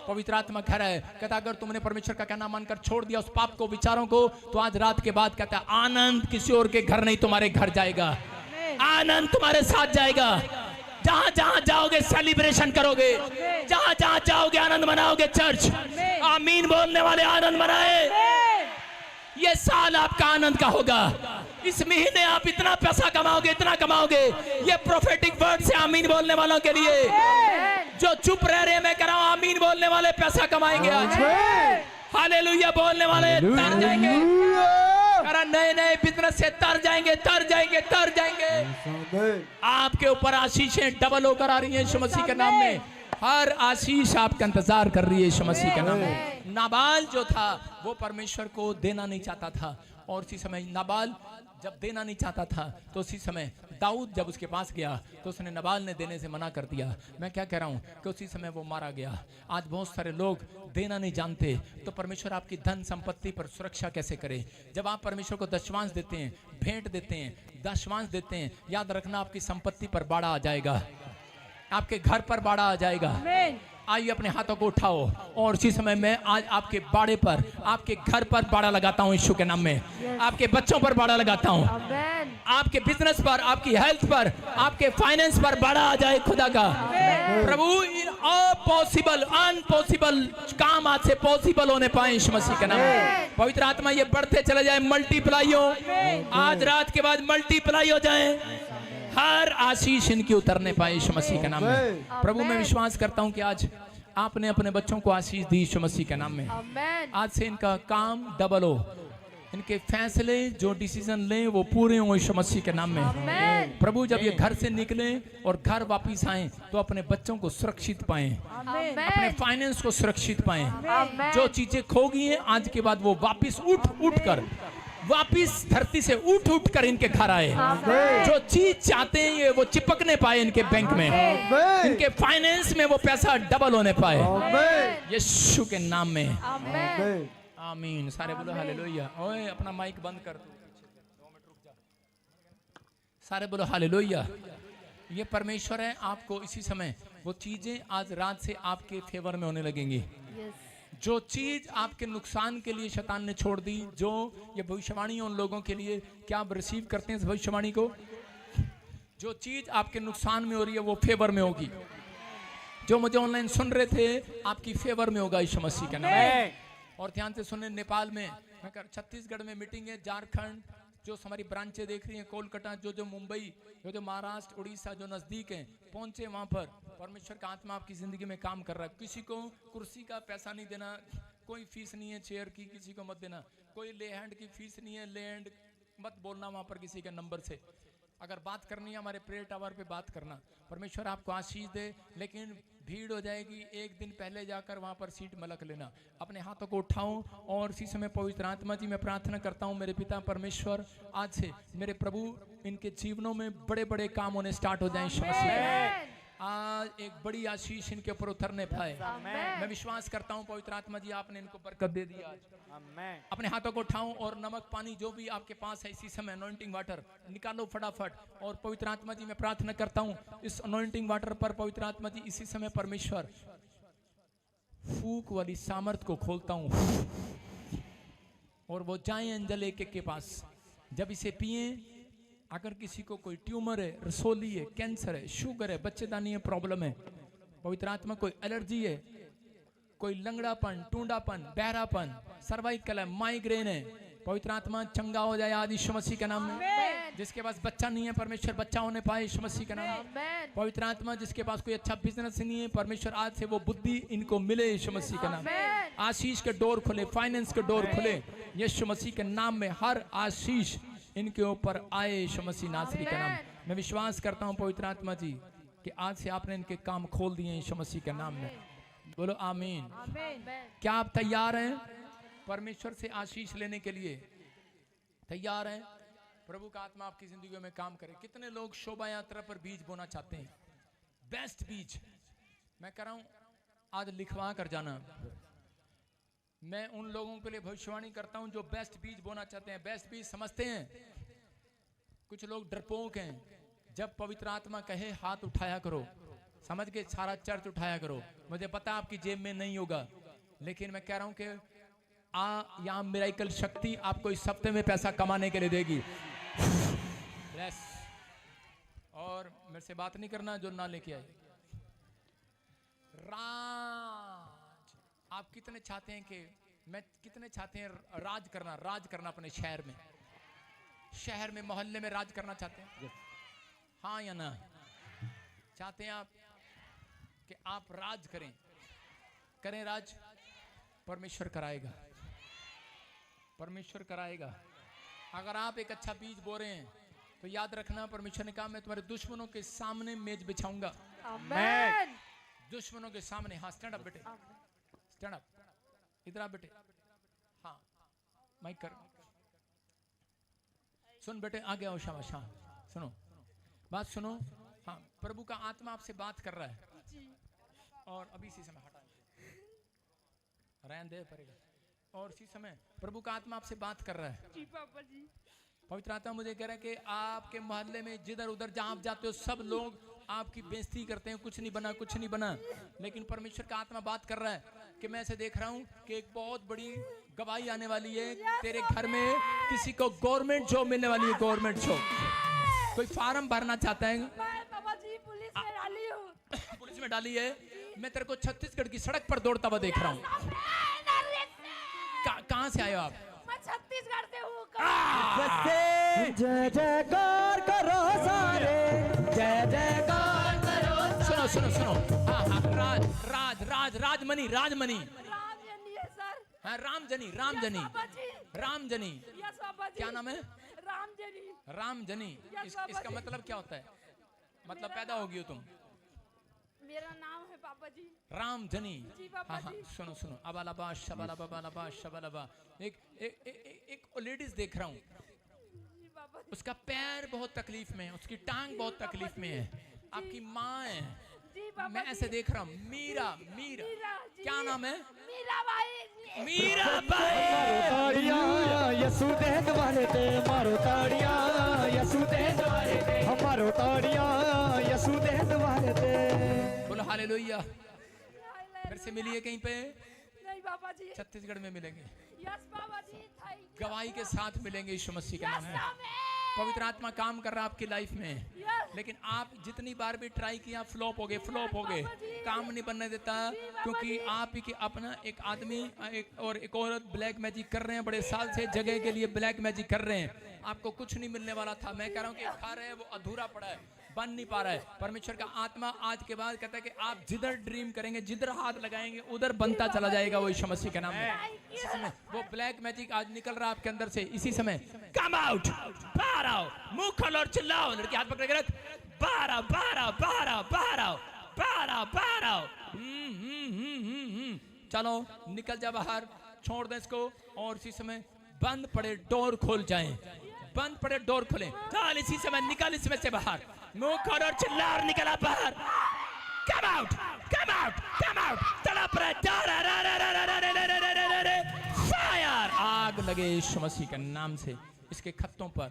पवित्र आत्मा कह रहा है, कहता अगर तुमने परमेश्वर का कहना मानकर छोड़ दिया उस पाप को, विचारों को, तो आज रात के बाद कहता है आनंद किसी और के घर नहीं तुम्हारे घर जाएगा, आनंद तुम्हारे साथ जाएगा। जहां जहां जाओगे सेलिब्रेशन करोगे, जहां जहां जाओगे आनंद मनाओगे। चर्च आमीन बोलने वाले आनंद मनाए। ये साल आपका आनंद का होगा। इस महीने आप इतना पैसा कमाओगे, इतना कमाओगे। ये प्रोफेटिक वर्ड से आमीन बोलने वालों के लिए, जो चुप रह रहे हैं मैं कह रहा हूं आमीन बोलने वाले पैसा कमाएंगे आज। हालेलुया बोलने वाले तर जाएंगे, नए नए बिजनेस से तर जाएंगे, तर जाएंगे, तर जाएंगे। आपके ऊपर आशीषें डबल होकर आ रही हैं यीशु मसीह के नाम में। हर आशीष आपका इंतजार कर रही है यीशु मसीह के नाम में। नाबाल जो था वो परमेश्वर को देना नहीं चाहता था, और उसी समय नाबाल जब देना नहीं चाहता था तो उसी समय दाऊद जब उसके पास गया तो उसने नाबाल ने देने से मना कर दिया। मैं क्या कह रहा हूं कि उसी समय वो मारा गया। आज बहुत सारे लोग देना नहीं जानते, तो परमेश्वर आपकी धन संपत्ति पर सुरक्षा कैसे करे? जब आप परमेश्वर को दशवांश देते हैं, भेंट देते हैं, दशवांश देते हैं, याद रखना आपकी संपत्ति पर बाड़ा आ जाएगा, आपके घर पर बाड़ा आ जाएगा। आइए अपने हाथों को उठाओ और उसी समय मैं आज आपके बाड़े पर, आपके घर पर बाड़ा लगाता हूं यीशु के नाम में। आपके बच्चों पर बाड़ा लगाता हूं, आपके बिजनेस पर, आपकी हेल्थ पर, आपके फाइनेंस पर बाड़ा आ जाए खुदा का। प्रभु इन पॉसिबल अनपॉसिबल काम आज से पॉसिबल होने पाए यीशु मसीह के नाम में। पवित्र आत्मा ये बढ़ते चले जाए, मल्टीप्लाई हो, आज रात के बाद मल्टीप्लाई हो जाए, हर आशीष इनकी उतरने पाए यीशु मसीह के नाम में। प्रभु मैं विश्वास करता हूं कि आज आपने अपने बच्चों को आशीष दी यीशु मसीह के नाम में। आज से इनका काम डबल हो, इनके फैसले जो डिसीजन लें वो पूरे हों यीशु मसीह के नाम में। प्रभु जब ये घर से निकले और घर वापिस आए तो अपने बच्चों को सुरक्षित पाएं, अपने फाइनेंस को सुरक्षित पाएं। जो चीजें खो गई हैं आज के बाद वो वापिस उठ कर वापिस धरती से उठ कर इनके घर आए। जो चीज चाहते हैं ये वो चिपकने पाए इनके बैंक में, इनके फाइनेंस में वो पैसा डबल होने पाए यीशु के नाम में। आमीन। सारे बोलो हालेलुया। ओए अपना माइक बंद कर दो, 2 मिनट रुक जा। सारे बोलो हालेलुया। ये परमेश्वर है, आपको इसी समय वो चीजें आज रात से आपके फेवर में होने लगेंगी। जो चीज आपके नुकसान के लिए शैतान ने छोड़ दी, जो ये भविष्यवाणी उन लोगों के लिए, क्या आप रिसीव करते हैं इस भविष्यवाणी को? जो चीज आपके नुकसान में हो रही है वो फेवर में होगी। जो मुझे ऑनलाइन सुन रहे थे आपकी फेवर में होगा यीशु मसीह का नाम। और ध्यान से सुने, नेपाल में, छत्तीसगढ़ में मीटिंग है, झारखंड जो हमारी ब्रांचें देख रही हैं, कोलकाता, जो मुंबई, जो महाराष्ट्र, उड़ीसा जो नजदीक हैं, पहुंचे वहां पर। परमेश्वर का आत्मा आपकी जिंदगी में काम कर रहा है। किसी को कुर्सी का पैसा नहीं देना, कोई फीस नहीं है चेयर की, किसी को मत देना। कोई ले हैंड की फीस नहीं है, ले हैंड मत बोलना वहां पर किसी के नंबर से। अगर बात करनी है हमारे प्रेयर टावर पे बात करना, परमेश्वर आपको आशीष दे, लेकिन भीड़ हो जाएगी, एक दिन पहले जाकर वहां पर सीट मलक लेना। अपने हाथों को उठाऊं और इसी समय पवित्र आत्मा जी मैं प्रार्थना करता हूं मेरे पिता परमेश्वर, आज से मेरे प्रभु इनके जीवनों में बड़े बड़े काम होने स्टार्ट हो जाएं यीशु मसीह में। आज एक बड़ी आशीष इनके ऊपर उतरने पाए। मैं विश्वास करता हूं पवित्र आत्मा जी आपने इनको बरकत दे दी आज। अपने हाथों को उठाऊं और नमक पानी जो भी आपके पास है इसी समय अनॉइंटिंग वाटर निकालो फटाफट। और पवित्र आत्मा जी मैं प्रार्थना करता हूं इस अनॉइंटिंग वाटर पर पवित्र आत्मा जी इसी समय परमेश्वर फूक वाली सामर्थ को खोलता हूं और वो जाए अंजल एक के पास। जब इसे पिए, अगर किसी को कोई ट्यूमर है, रसोली है, कैंसर है, शुगर है, बच्चेदानी है, प्रॉब्लम है, पवित्र आत्मा कोई एलर्जी है, कोई लंगड़ापन, टूंडापन, बहरापन, सर्वाइकल है, माइग्रेन है, पवित्र आत्मा चंगा हो जाए आज यीशु मसीह के नाम में। जिसके पास बच्चा नहीं है परमेश्वर बच्चा होने पाए यीशु मसीह के नाम में। पवित्र आत्मा जिसके पास कोई अच्छा बिजनेस नहीं है परमेश्वर आज से वो बुद्धि इनको मिले यीशु मसीह के नाम में। आशीष के डोर खुले, फाइनेंस के डोर खुले यीशु मसीह के नाम में। हर आशीष इनके ऊपर आए यीशु मसीह नासरी का नाम। मैं विश्वास करता हूं पवित्र आत्मा जी कि आज से आपने इनके काम खोल दिए यीशु मसीह के नाम में। बोलो आमीन। क्या आप तैयार हैं परमेश्वर से आशीष लेने के लिए? तैयार हैं? प्रभु का आत्मा आपकी जिंदगी में काम करे। कितने लोग शोभा यात्रा पर बीज बोना चाहते हैं? बेस्ट बीज मैं कह रहा हूं आज लिखवा कर जाना। मैं उन लोगों के लिए भविष्यवाणी करता हूं जो बेस्ट बीज बोना चाहते हैं। बेस्ट बीज समझते हैं? कुछ लोग डरपोक हैं। जब पवित्र आत्मा कहे हाथ उठाया करो, समझ के सारा चर्च उठाया करो। मुझे पता आपकी जेब में नहीं होगा, लेकिन मैं कह रहा हूं कि यहाँ मिरेकल शक्ति आपको इस हफ्ते में पैसा कमाने के लिए देगी। Bless। और मेरे से बात नहीं करना जो ना लेके आए। राज आप कितने चाहते हैं कि कितने चाहते हैं राज करना अपने शहर में मोहल्ले में राज करना चाहते हैं? हाँ या ना? चाहते हैं आप कि आप राज करें राज? परमेश्वर कराएगा। अगर आप एक अच्छा बीज बो रहे हैं तो याद रखना परमेश्वर ने कहा मैं तुम्हारे दुश्मनों के सामने मेज बिछाऊंगा। आमीन। दुश्मनों के सामने। हाँ स्टैंड अप बेटे, स्टैंड अप, इधर आ बेटे। हाँ माइक कर, सुन बेटे, आगे आओ, शाबाश। हाँ सुनो, बात सुनो। हाँ प्रभु का आत्मा आपसे बात कर रहा है और अभी इसी समय हटा रहने दे पड़ेगा। और इसी समय प्रभु का आत्मा आपसे बात कर रहा है। जी पापा जी। पवित्र आत्मा मुझे कह रहा है कि आपके मोहल्ले में जिधर उधर जहां आप जाते हो सब लोग आपकी बेइज्जती करते हैं, कुछ नहीं बना। लेकिन परमेश्वर का आत्मा बात कर रहा है कि मैं ऐसे देख रहा हूं कि एक बहुत बड़ी गवाही आने वाली है तेरे घर में। किसी को गवर्नमेंट जॉब मिलने वाली है, गवर्नमेंट जॉब। कोई फार्म भरना चाहता है? पापा जी पुलिस में डाली है। मैं तेरे को छत्तीसगढ़ की सड़क पर दौड़ता हुआ देख रहा हूँ। कहाँ से आए हो आप? मैं छत्तीसगढ़ से हूँ। जय जयकार करो सारे, जय जयकार करो। सुनो। हाँ राजमनी रामजनी है सर। हाँ रामजनी। यस पापा जी। क्या नाम है? रामजनी। इसका मतलब क्या होता है? मतलब पैदा होगी हो तुम? मेरा नाम है पापा जी रामजनी। जी पापा जी। सुनो अबालाबा शबालाबा। एक लेडीज देख रहा हूँ, उसका पैर बहुत तकलीफ में है, उसकी टांग बहुत तकलीफ में है। आपकी माँ है। मैं ऐसे देख रहा हूँ। मीरा। क्या नाम है? मीरा बाई। यसु दे द्वारे ते मारो ताड़िया, यसु दे द्वारे ते हमारो ताड़िया, यसु दे द्वारे ते। बोलो हालेलुया। फिर से मिलिए कहीं पे? नहीं पापा जी। छत्तीसगढ़ में मिलेंगे। यस पापा जी। गवाही के साथ मिलेंगे यीशु मसीह के नाम में। पवित्र आत्मा काम कर रहा है आपकी लाइफ में। लेकिन आप जितनी बार भी ट्राई किया फ्लॉप हो गए। काम नहीं बनने देता, क्योंकि आप ही के अपना एक आदमी एक औरत ब्लैक मैजिक कर रहे हैं बड़े साल से, जगह के लिए ब्लैक मैजिक कर रहे हैं। आपको कुछ नहीं मिलने वाला था। मैं कह रहा हूँ कि खा रहे हैं वो अधूरा पड़ा है। बन नहीं पा रहा है। परमेश्वर का आत्मा आज के बाद कहता है कि आप जिधर ड्रीम करेंगे, जिधर हाथ लगाएंगे, उधर बनता चला जाएगा वो यीशु मसीह के नाम में। इसी समय वो ब्लैक मैजिक आज निकल रहा है आपके अंदर से। इसी समय कम आउट, बाहर आओ, मुंह खोलो और चिल्लाओ। लड़की हाथ पकड़ के रख, बाहर आओ, बाहर आओ, बाहर आओ, बाहर आओ, बाहर आओ, बाहर आओ। चलो निकल जा बाहर, छोड़ दे इसको। और इसी समय बंद पड़े डोर खोल जाएं, बंद पड़े डोर खोलें। चल इसी समय निकल इसमें से बाहर, मुंह खोल और चिल्ला और निकला बाहर। Come out, come out, come out. चला पर फायर, आग लगे यीशु मसीह के नाम से। इसके खत्तों पर,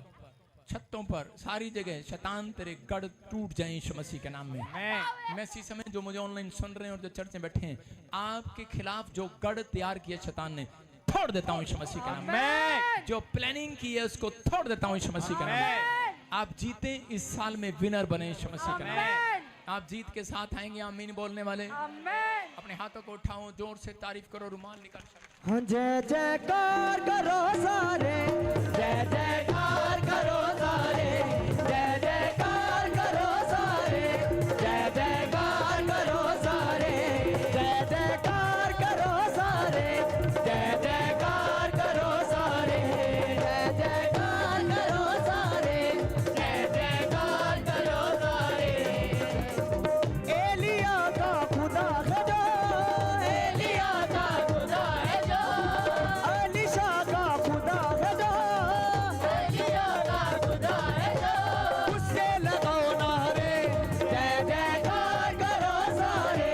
छत्तों पर, सारी जगह शैतान तेरे गढ़ टूट जाए यीशु मसीह के नाम में। मैं इसी समय जो मुझे ऑनलाइन सुन रहे हैं और जो चर्च में बैठे हैं, आपके खिलाफ जो गढ़ तैयार किया शैतान ने, तोड़ देता हूं यीशु मसीह के नाम में। जो प्लानिंग की है उसको तोड़ देता हूं यीशु मसीह के नाम में। आप जीते इस साल में, विनर बने यीशु मसीह के नाम में। आप जीत के साथ आएंगे। आमीन बोलने वाले अपने हाथों को उठाओ, जोर से तारीफ करो, रुमाल निकाल। जय जयकार करो सारे, जय जयकार करो सारे, जय जयकार करो सारे, जय जयकार करो सारे, जय जयकार करो सारे, जय जयकार करो सारे, जय जयकार करो सारे, जय जयकार करो सारे। एलिया का खुदा है जो, एलिया का खुदा है जो, अलीशा का खुदा है जो, एलिया का खुदा है जो, उससे लगाओ नारे, जय जयकार करो सारे,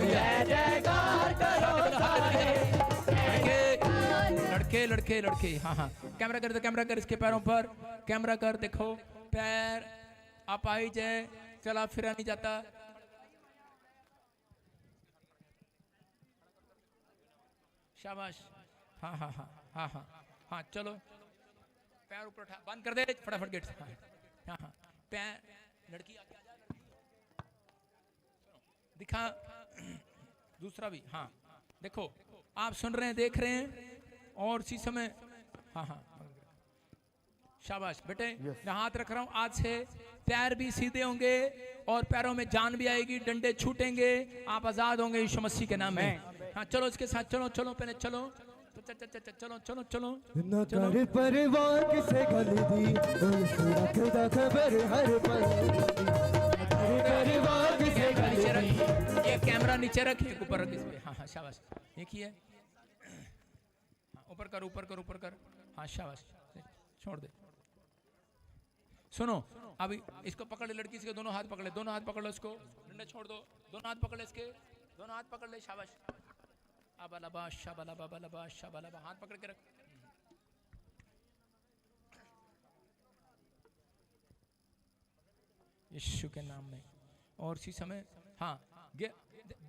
जय जयकार करो सारे। लड़के लड़के लड़के, हाँ हाँ, कैमरा कर दो, कैमरा कर इसके पैरों पर, कैमरा कर, देखो पैर आप आई जाए, चला फिरा नहीं जाता। शाबाश, हाँ हाँ हाँ हाँ हाँ हाँ, चलो पैर ऊपर उठा, बंद कर दे फटाफट गेट। हाँ हाँ हाँ, पैर, लड़की आगे आ जा, दिखा दूसरा भी। हाँ देखो, आप सुन रहे हैं, देख रहे हैं। और इसी समय, हाँ हाँ, शाबाश बेटे, मैं हाथ रख रहा हूँ। आज से पैर भी सीधे होंगे और पैरों में जान भी आएगी, डंडे छूटेंगे, आप आजाद होंगे यीशु मसीह के नाम में। हाँ चलो इसके साथ, चलो चलो पहले चलो, चलो चलो चलो न कर परिवार किसे गली दी, रखदा खबर हर पल, परिवार किसे गली दी। ये कैमरा नीचे रख, एक ऊपर रख इस पे। हाँ हाँ शाबाश, एक ही है। हाँ, ऊपर कर, ऊपर कर, ऊपर कर। हाँ शाबाश, छोड़ दे। सुनो, अभी इसको पकड़ ले, लड़की, इसके दोनों हाथ पकड़ ले, दोनों हाथ पकड़ लो इसको, डंडा छोड़ दो, दोनों हाथ पकड़ ले इसके, दोनों हाथ पकड़ ले। शाबाश, अबलबा शबलबा बलबा शबलबा, हाथ पकड़ के रख। यीशु के नाम में। और इसी समय, हाँ,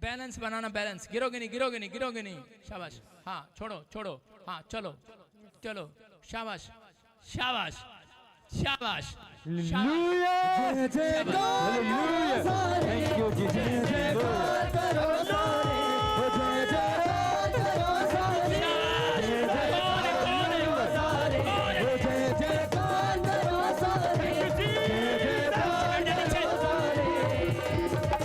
बैलेंस बनाना, बैलेंस, गिरोगे नहीं, गिरोगे नहीं, गिरोगे नहीं। शाबाश, हाँ छोड़ो छोड़ो, हाँ चलो चलो, शाबाश शाबाश शाबाश, जय जयकार करो सारे, थैंक यू जी, जय जयकार करो सारे, जय जयकार करो सारे, जय जयकार करो सारे, जय जयकार करो सारे, जय जयकार करो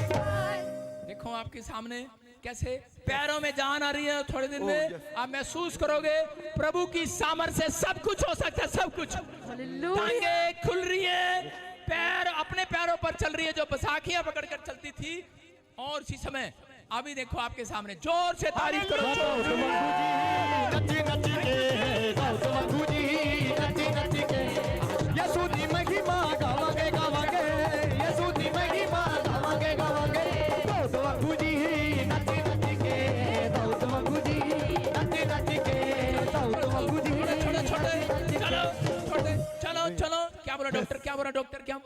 सारे। देखो आपके सामने कैसे पैरों में जान आ रही है। थोड़े दिन में आप महसूस करोगे प्रभु की सामर्थ्य से सब कुछ हो सकता है, सब कुछ। टांगे खुल रही है, पैर अपने पैरों पर चल रही है, जो बसाखियां पकड़कर चलती थी। और इसी समय अभी देखो आपके सामने, जोर से तारीफ करो। नची नची के गौतम जी, नची नची के यीशु दी महिमा गावांगे गावांगे, यीशु दी महिमा गावांगे गावांगे। गौतम जी नची नची के, गौतम जी नची नची के, गौतम जी। छोटे छोटे, चलो छोटे, चलो चलो। क्या बोला डॉक्टर, क्या बोला डॉक्टर, क्या?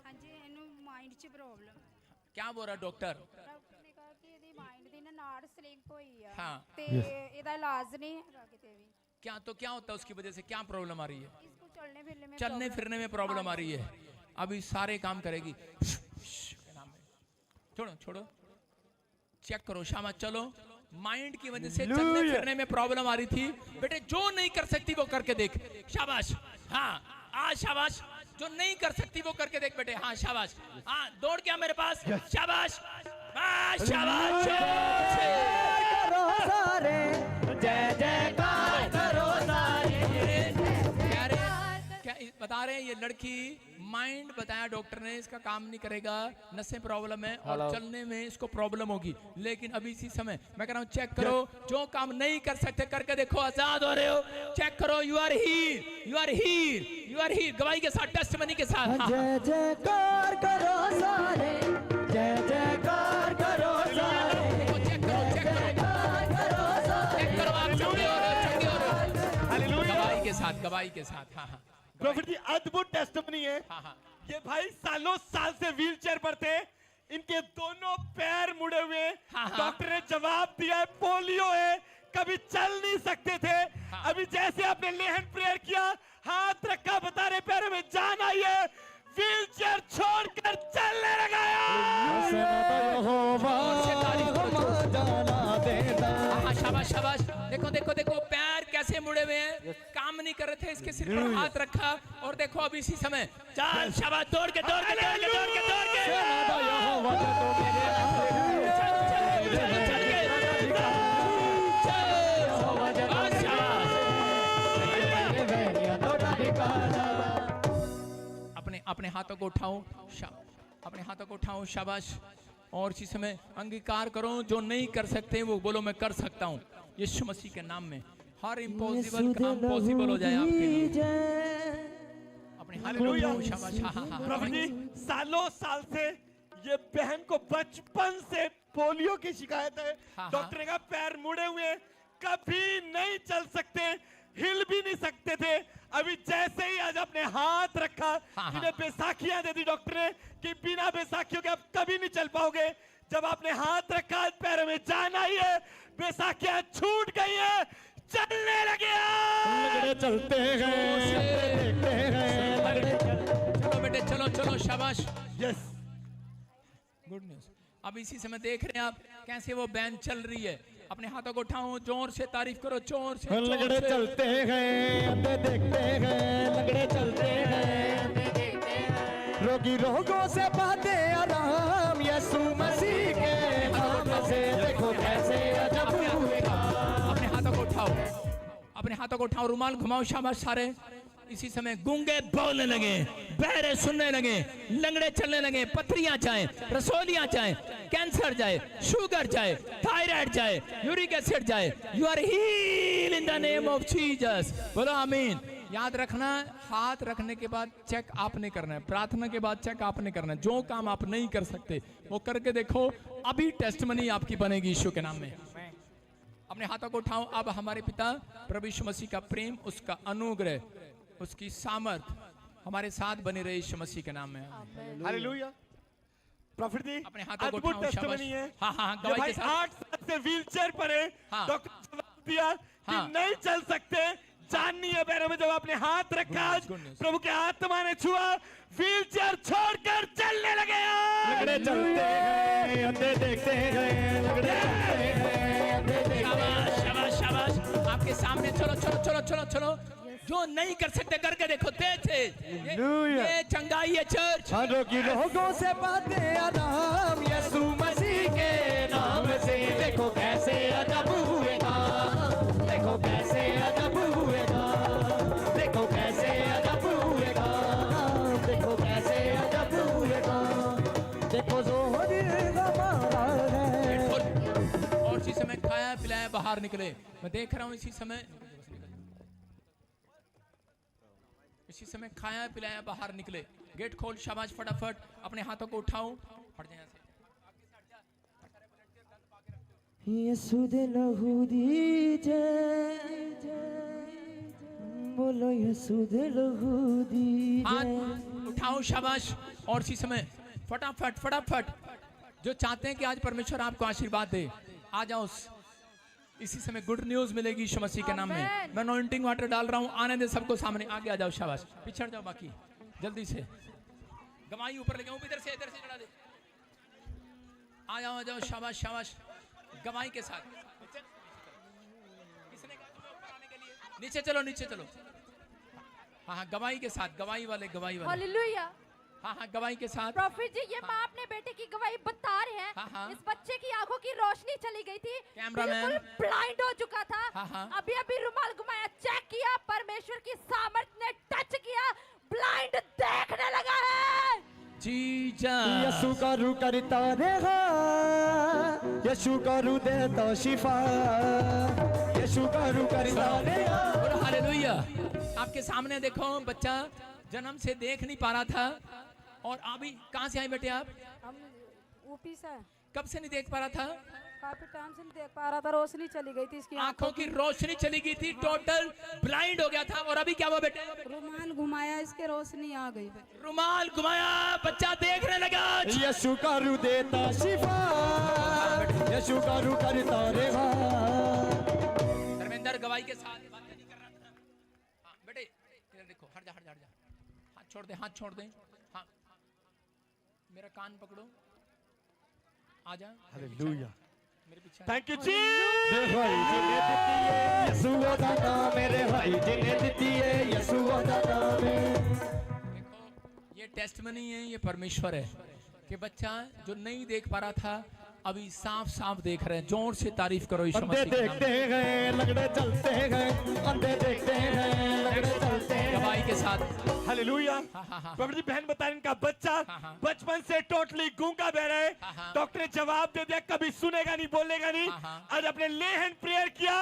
हाँ जी, इन्हों माइंड च प्रॉब्लम है। क्या बोल रहा डॉक्टर? ਡਾਕਟਰ ਨੇ ਕਿਹਾ ਕਿ ਇਹਦੀ ਮਾਈਂਡ ਦੀ ਨਾ ਨਾੜ ਸਲਿੰਕ ਹੋਈ ਆ हाँ। ਤੇ ਇਹਦਾ ਇਲਾਜ ਨਹੀਂ ਹੈਗਾ ਕਿਤੇ ਵੀ। क्या तो क्या होता है उसकी वजह से, क्या प्रॉब्लम आ रही है? इसको चलने फिरने में चलने फिरने में प्रॉब्लम आ रही है। अभी सारे काम करेगी के नाम में। छोड़ो छोड़ो, चेक करो, शामा चलो। माइंड की वजह से चलने फिरने में प्रॉब्लम आ रही थी बेटे, जो नहीं कर सकती वो करके देख। शाबाश, हाँ आज शाबाश, जो नहीं कर सकती वो करके देख बेटे। हाँ शाबाश, हाँ दौड़ के आ मेरे पास, शाबाश, हाँ शाबाश, करो सारे, जय जयकार करो सारे। क्या बता रहे हैं ये लड़की माइंड बताया डॉक्टर ने इसका काम नहीं करेगा, नसें प्रॉब्लम है और चलने में इसको प्रॉब्लम होगी। लेकिन अभी इसी समय मैं कह रहा हूँ चेक करो, जो काम नहीं कर सकते करके देखो, आजाद हो रहे हो। चेक करो, you are heal, you are heal, you are heal. गवाही के साथ, टेस्टिमनी के साथ। हाँ, जय जयकार करो सारे, जय जयकार करो सारे, चेक करो, चेक करो, चेक करो, आप चंगे हो रहे हो, चंगे हो रहे हो। हालेलुया। गवाही के साथ, गवाही के साथ। हाँ हाँ प्रॉफिट जी अद्भुत टेस्टिमनी है। हाँ हाँ ये भाई सालों साल से व्हीलचेयर पर थे, इनके दोनों पैर मुड़े हुए हैं। हाँ, हाँ। डॉक्टर ने जवाब दिया है पोलियो है, कभी चल नहीं सकते थे। हाँ। अभी जैसे आपने लेहन प्रेयर किया, हाथ रखा, बता रहे पैरों में जान आई है, व्हीलचेयर छोड़कर चलने लगाया। हाँ, शाबाश शाबाश। देखो देखो देखो पैर कैसे मुड़े हुए हैं, काम नहीं कर रहे थे, इसके सिर पर हाथ रखा और देखो अब इसी समय चल, शाबाश, दौड़ के दौड़ के दौड़ के दौड़ के दौड़ के अपने अपने हाथों को उठाओ, अपने हाथों को उठाओ, शाबाश। और इसी समय अंगीकार करो, जो नहीं कर सकते वो बोलो मैं कर सकता हूँ यीशु मसीह के नाम में। हर इम्पॉसिबल काम पॉसिबल हो जाए आपके लिए। अपने हाथ को उठाओ, शाबाश। हाँ हाँ हाँ। प्रभु जी सालों साल से ये बहन को बचपन से पोलियो की शिकायत है। हाँ, डॉक्टर ने कहा पैर मुड़े हुए हैं, कभी नहीं चल सकते, हिल भी नहीं सकते थे। अभी जैसे ही आज अपने हाथ रखा, हाँ, इन्हें बैसाखियां दे दी डॉक्टर ने कि बिना बैसाखियों के आप कभी नहीं चल पाओगे। जब आपने हाथ रखा, पैरों में जान आई है, बैसाखियां छूट गई है, चलने लगे। चलते चलो बेटे, चलो चलो, शाबाश, यस गुड न्यूज। अब इसी समय देख रहे हैं आप कैसे वो बैंड चल रही है। अपने हाथों को उठाओ, जोर से तारीफ करो, जोर से, जोर लगड़े से। चलते हैं, अंधे देखते हैं, लगड़े चलते हैं, रोगी रोगों से पाते आराम, यीशु मसीह के नाम से देखो कैसे अजब हुए काम। अपने हाथों को उठाओ, अपने हाथों को उठाओ, रुमाल घुमाओ, शाबाश सारे। इसी समय गूंगे बोलने लगे, बहरे सुनने लगे, लंगड़े चलने लगे, पथरियां जाए, रसोलियां जाए, कैंसर जाए, शुगर जाए, थायराइड जाए, यूरिक एसिड जाए। You are heal in the name of Jesus. बोलो आमीन। याद रखना, हाथ रखने के बाद चेक आपने करना है, प्रार्थना के बाद चेक आपने करना है। जो काम आप नहीं कर सकते वो करके देखो, अभी टेस्टमनी आपकी बनेगी यीशु के नाम में। अपने हाथों को उठाओ। अब हमारे पिता प्रभु यीशु मसीह का प्रेम, उसका अनुग्रह, उसकी सामर्थ हमारे साथ बने रहे यीशु मसीह के नाम में। हालेलुया। प्रॉफिट जी अपने हाथों को अद्भुत उठाओ, शाबाश। टेस्टिमनी है। हाँ हाँ हाँ, ये गवाही भाई के साथ। 8 साल से व्हीलचेयर पर है। हाँ। डॉक्टर ने जवाब दिया कि हाँ। नहीं चल सकते, जान नहीं है पैरों में। जब आपने हाथ रखा, आज good news। प्रभु के आत्मा ने छुआ, व्हीलचेयर छोड़कर चलने लगे। लगड़े चलते हैं, अंधे देखते हैं, लगड़े चलते हैं, अंधे देखते हैं। शाबाश शाबाश शाबाश। आपके सामने, चलो चलो चलो चलो चलो। जो नहीं कर सकते करके देखो, तेज ये चंगाई है चर्च। रोगी रोगों से पाते आराम, यीशु मसीह के नाम से देखो कैसे अजब हुए काम, देखो कैसे अजब हुए काम, देखो कैसे अजब हुए काम, देखो कैसे अजब हुए काम, देखो जोहर हमारा है। और इसी समय खाया पिलाया बाहर निकले। मैं देख रहा हूँ इसी समय, इसी समय खाया पिलाया बाहर निकले। गेट खोल, शाबाश, फटाफट। अपने हाथों को उठाओ, हट जाए यहाँ से। यीशु दे लहू दी जय, बोलो यीशु दे लहू दी हाथ जय। उठाओ, शाबाश। और इसी समय फटाफट फटाफट, जो चाहते हैं कि आज परमेश्वर आपको आशीर्वाद दे, आ जाओ। इसी समय गुड न्यूज मिलेगी यीशु मसीह के नाम में। मैं अनॉइंटिंग वाटर डाल रहा हूँ, आने दे सबको सामने। आगे आ जाओ, शाबाश, पिछड़ जाओ, बाकी जल्दी से। गवाही ऊपर लेके इधर से चढ़ा दे। आ जाओ, शाबाश शाबाश, गवाही के साथ। किसने कहा तुम्हें ऊपर आने के लिए? नीचे चलो, नीचे चलो। हाँ हाँ गवाही के साथ, गवाही वाले हालेलुया। हाँ हाँ गवाही के साथ। प्रॉफिट जी, ये माँ अपने बेटे की गवाही बता रहे हैं। हाँ, हाँ। इस बच्चे की आंखों की रोशनी चली गई थी, कैमरामैन। बिल्कुल ब्लाइंड हो चुका था। हाँ, हाँ। अभी अभी रुमाल घुमाया, चेक किया, परमेश्वर की सामर्थ्य ने टच किया, ब्लाइंड देखने लगा है। जीसस। यीशु करू करता रहेगा, यीशु करू देता शिफा, यीशु करू करता रहेगा। बोलो हालेलुया। आपके सामने देखो, बच्चा जन्म से देख नहीं पा रहा था, और अभी कहाँ से आए बेटे आप? हम ऊपी से कब से नहीं देख पा रहा था? काफी टाइम से नहीं देख पा रहा था, रोशनी चली गई थी इसकी आंखों की रोशनी चली गई थी, टोटल ब्लाइंड हो गया था। और अभी क्या हुआ बेटे? रुमाल घुमाया, इसके रोशनी आ गई। रुमाल घुमाया, बच्चा देखने लगा। यीशु करू देता शिफा, यीशु करू करता रहेगा। धर्मेंद्र गवाही के साथ बातें नहीं कर रहा था। हाँ बेटे इधर देखो, हट जा हट जा हट जा, हाथ छोड़ दे, हाथ छोड़ दे। हाँ मेरा कान पकड़ो, आजा। हालेलुया। मेरे पीछे थैंक यू जी। मेरे भाई जिन्हें दिती है यीशु दा नाम, मेरे भाई जिन्हें दिती है यीशु दा नाम। देखो ये टेस्टमनी है, ये परमेश्वर है कि बच्चा जो नहीं देख पा रहा था अभी साफ साफ देख रहे हैं। जोर से तारीफ करो यीशु अंधे मसीह के नाम देखते में। हैं, लंगड़े चलते हैं, अंधे देखते हैं, लंगड़े चलते हैं। गवाही के साथ। हालेलुया। हाँ, हाँ, हाँ। प्रभु जी, बहन बता रही, इनका बच्चा हाँ, हाँ। बचपन से टोटली गूंगा बह रहा हाँ, है। हाँ। डॉक्टर ने जवाब दे दिया, कभी सुनेगा नहीं, बोलेगा नहीं। हाँ, हाँ। आज अपने ले हैंड प्रेयर किया,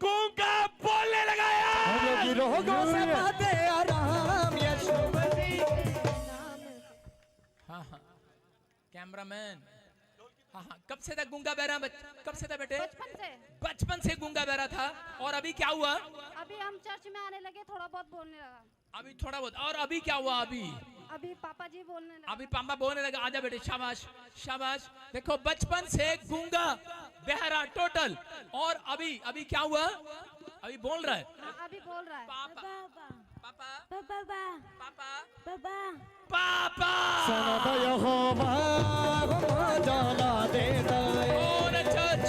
गूंगा बोलने लगाया। हम लोग की रोगों से पाते आराम, यीशु मसीह। हाँ हाँ कैमरामैन। हाँ हाँ कब से था गूंगा बहरा? कब से था बेटे? बचपन से। बचपन से गूंगा बहरा था। और अभी क्या हुआ? अभी हम चर्च में आने लगे, थोड़ा बहुत बोलने लगा। अभी थोड़ा बहुत। और अभी क्या हुआ? अभी अभी पापा जी बोलने लगा। अभी पापा बोलने लगा। आजा बेटे, शाबाश शाबाश। देखो बचपन से गूंगा बहरा टोटल, और अभी अभी क्या हुआ? अभी बोल रहा है। हाँ, अभी बोल रहा है। पापा पापा पापा पापा। सुनो तो यहोवा जाना देता है। और चर्च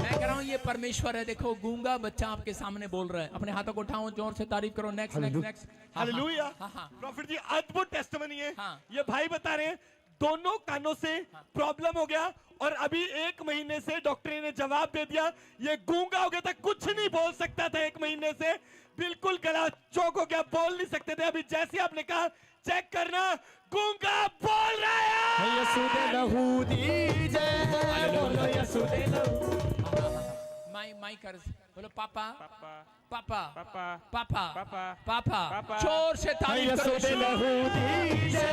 मैं कह रहा हूँ ये परमेश्वर है। देखो गूंगा बच्चा आपके सामने बोल रहा है। अपने हाथों को उठाओ, जोर से तारीफ करो। Next next next. हालेलुया। हाँ हाँ प्रॉफिट जी, अद्भुत टेस्टमनी है। हाँ। ये भाई बता रहे हैं, दोनों कानों से प्रॉब्लम हो गया, और अभी 1 महीने से डॉक्टर ने जवाब दे दिया, ये गूंगा हो गया था, कुछ नहीं बोल सकता था 1 महीने से, बिल्कुल गला चौक हो गया, बोल नहीं सकते थे। अभी जैसे आपने कहा चेक करना, गूंगा बोल रहा है। यीशु दे लहू दीजे, बोलो यीशु दे लहू। माई कर बोलो पापा पापा पापा पापा पापा पापा पापा पापा। जोर से तारीफ यीशु करो। दे लहू दीजे,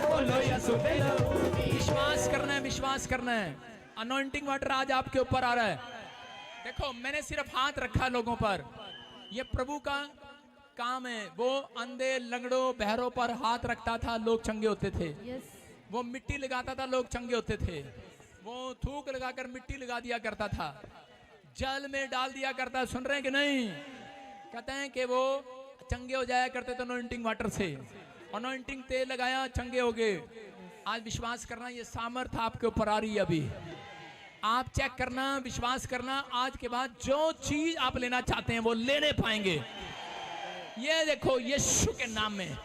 बोलो यीशु दे लहू। विश्वास करना है, विश्वास करना है। अनॉइंटिंग वाटर आज आपके ऊपर आ रहा है। देखो मैंने सिर्फ हाथ रखा लोगों पर, ये प्रभु का काम है। वो अंधे लंगड़ों बहरों पर हाथ रखता था, लोग चंगे होते थे। वो मिट्टी लगाता था, लोग चंगे होते थे। वो थूक लगाकर मिट्टी लगा दिया करता था, जल में डाल दिया करता। सुन रहे हैं कि नहीं? कहते हैं कि वो चंगे हो जाया करते थे अनॉइंटिंग वाटर से। अनॉइंटिंग तेल लगाया, चंगे हो गए। आज विश्वास करना, ये सामर्थ आपके ऊपर आ रही है। अभी आप चेक करना, विश्वास करना, आज के बाद जो चीज आप लेना चाहते हैं वो लेने पाएंगे। ये देखो यीशु के नाम में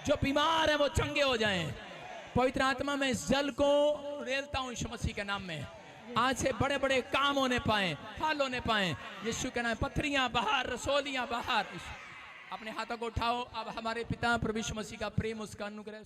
जो बीमार है वो चंगे हो जाएं। पवित्र आत्मा में इस जल को रेलता हूं यीशु मसीह के नाम में। आज से बड़े बड़े काम होने पाए, हाल होने पाए यीशु के नाम। पथरियां बाहर, रसोलियां बाहर। अपने हाथों को उठाओ। अब हमारे पिता प्रभु यीशु मसीह का प्रेम, उसका अनुग्रह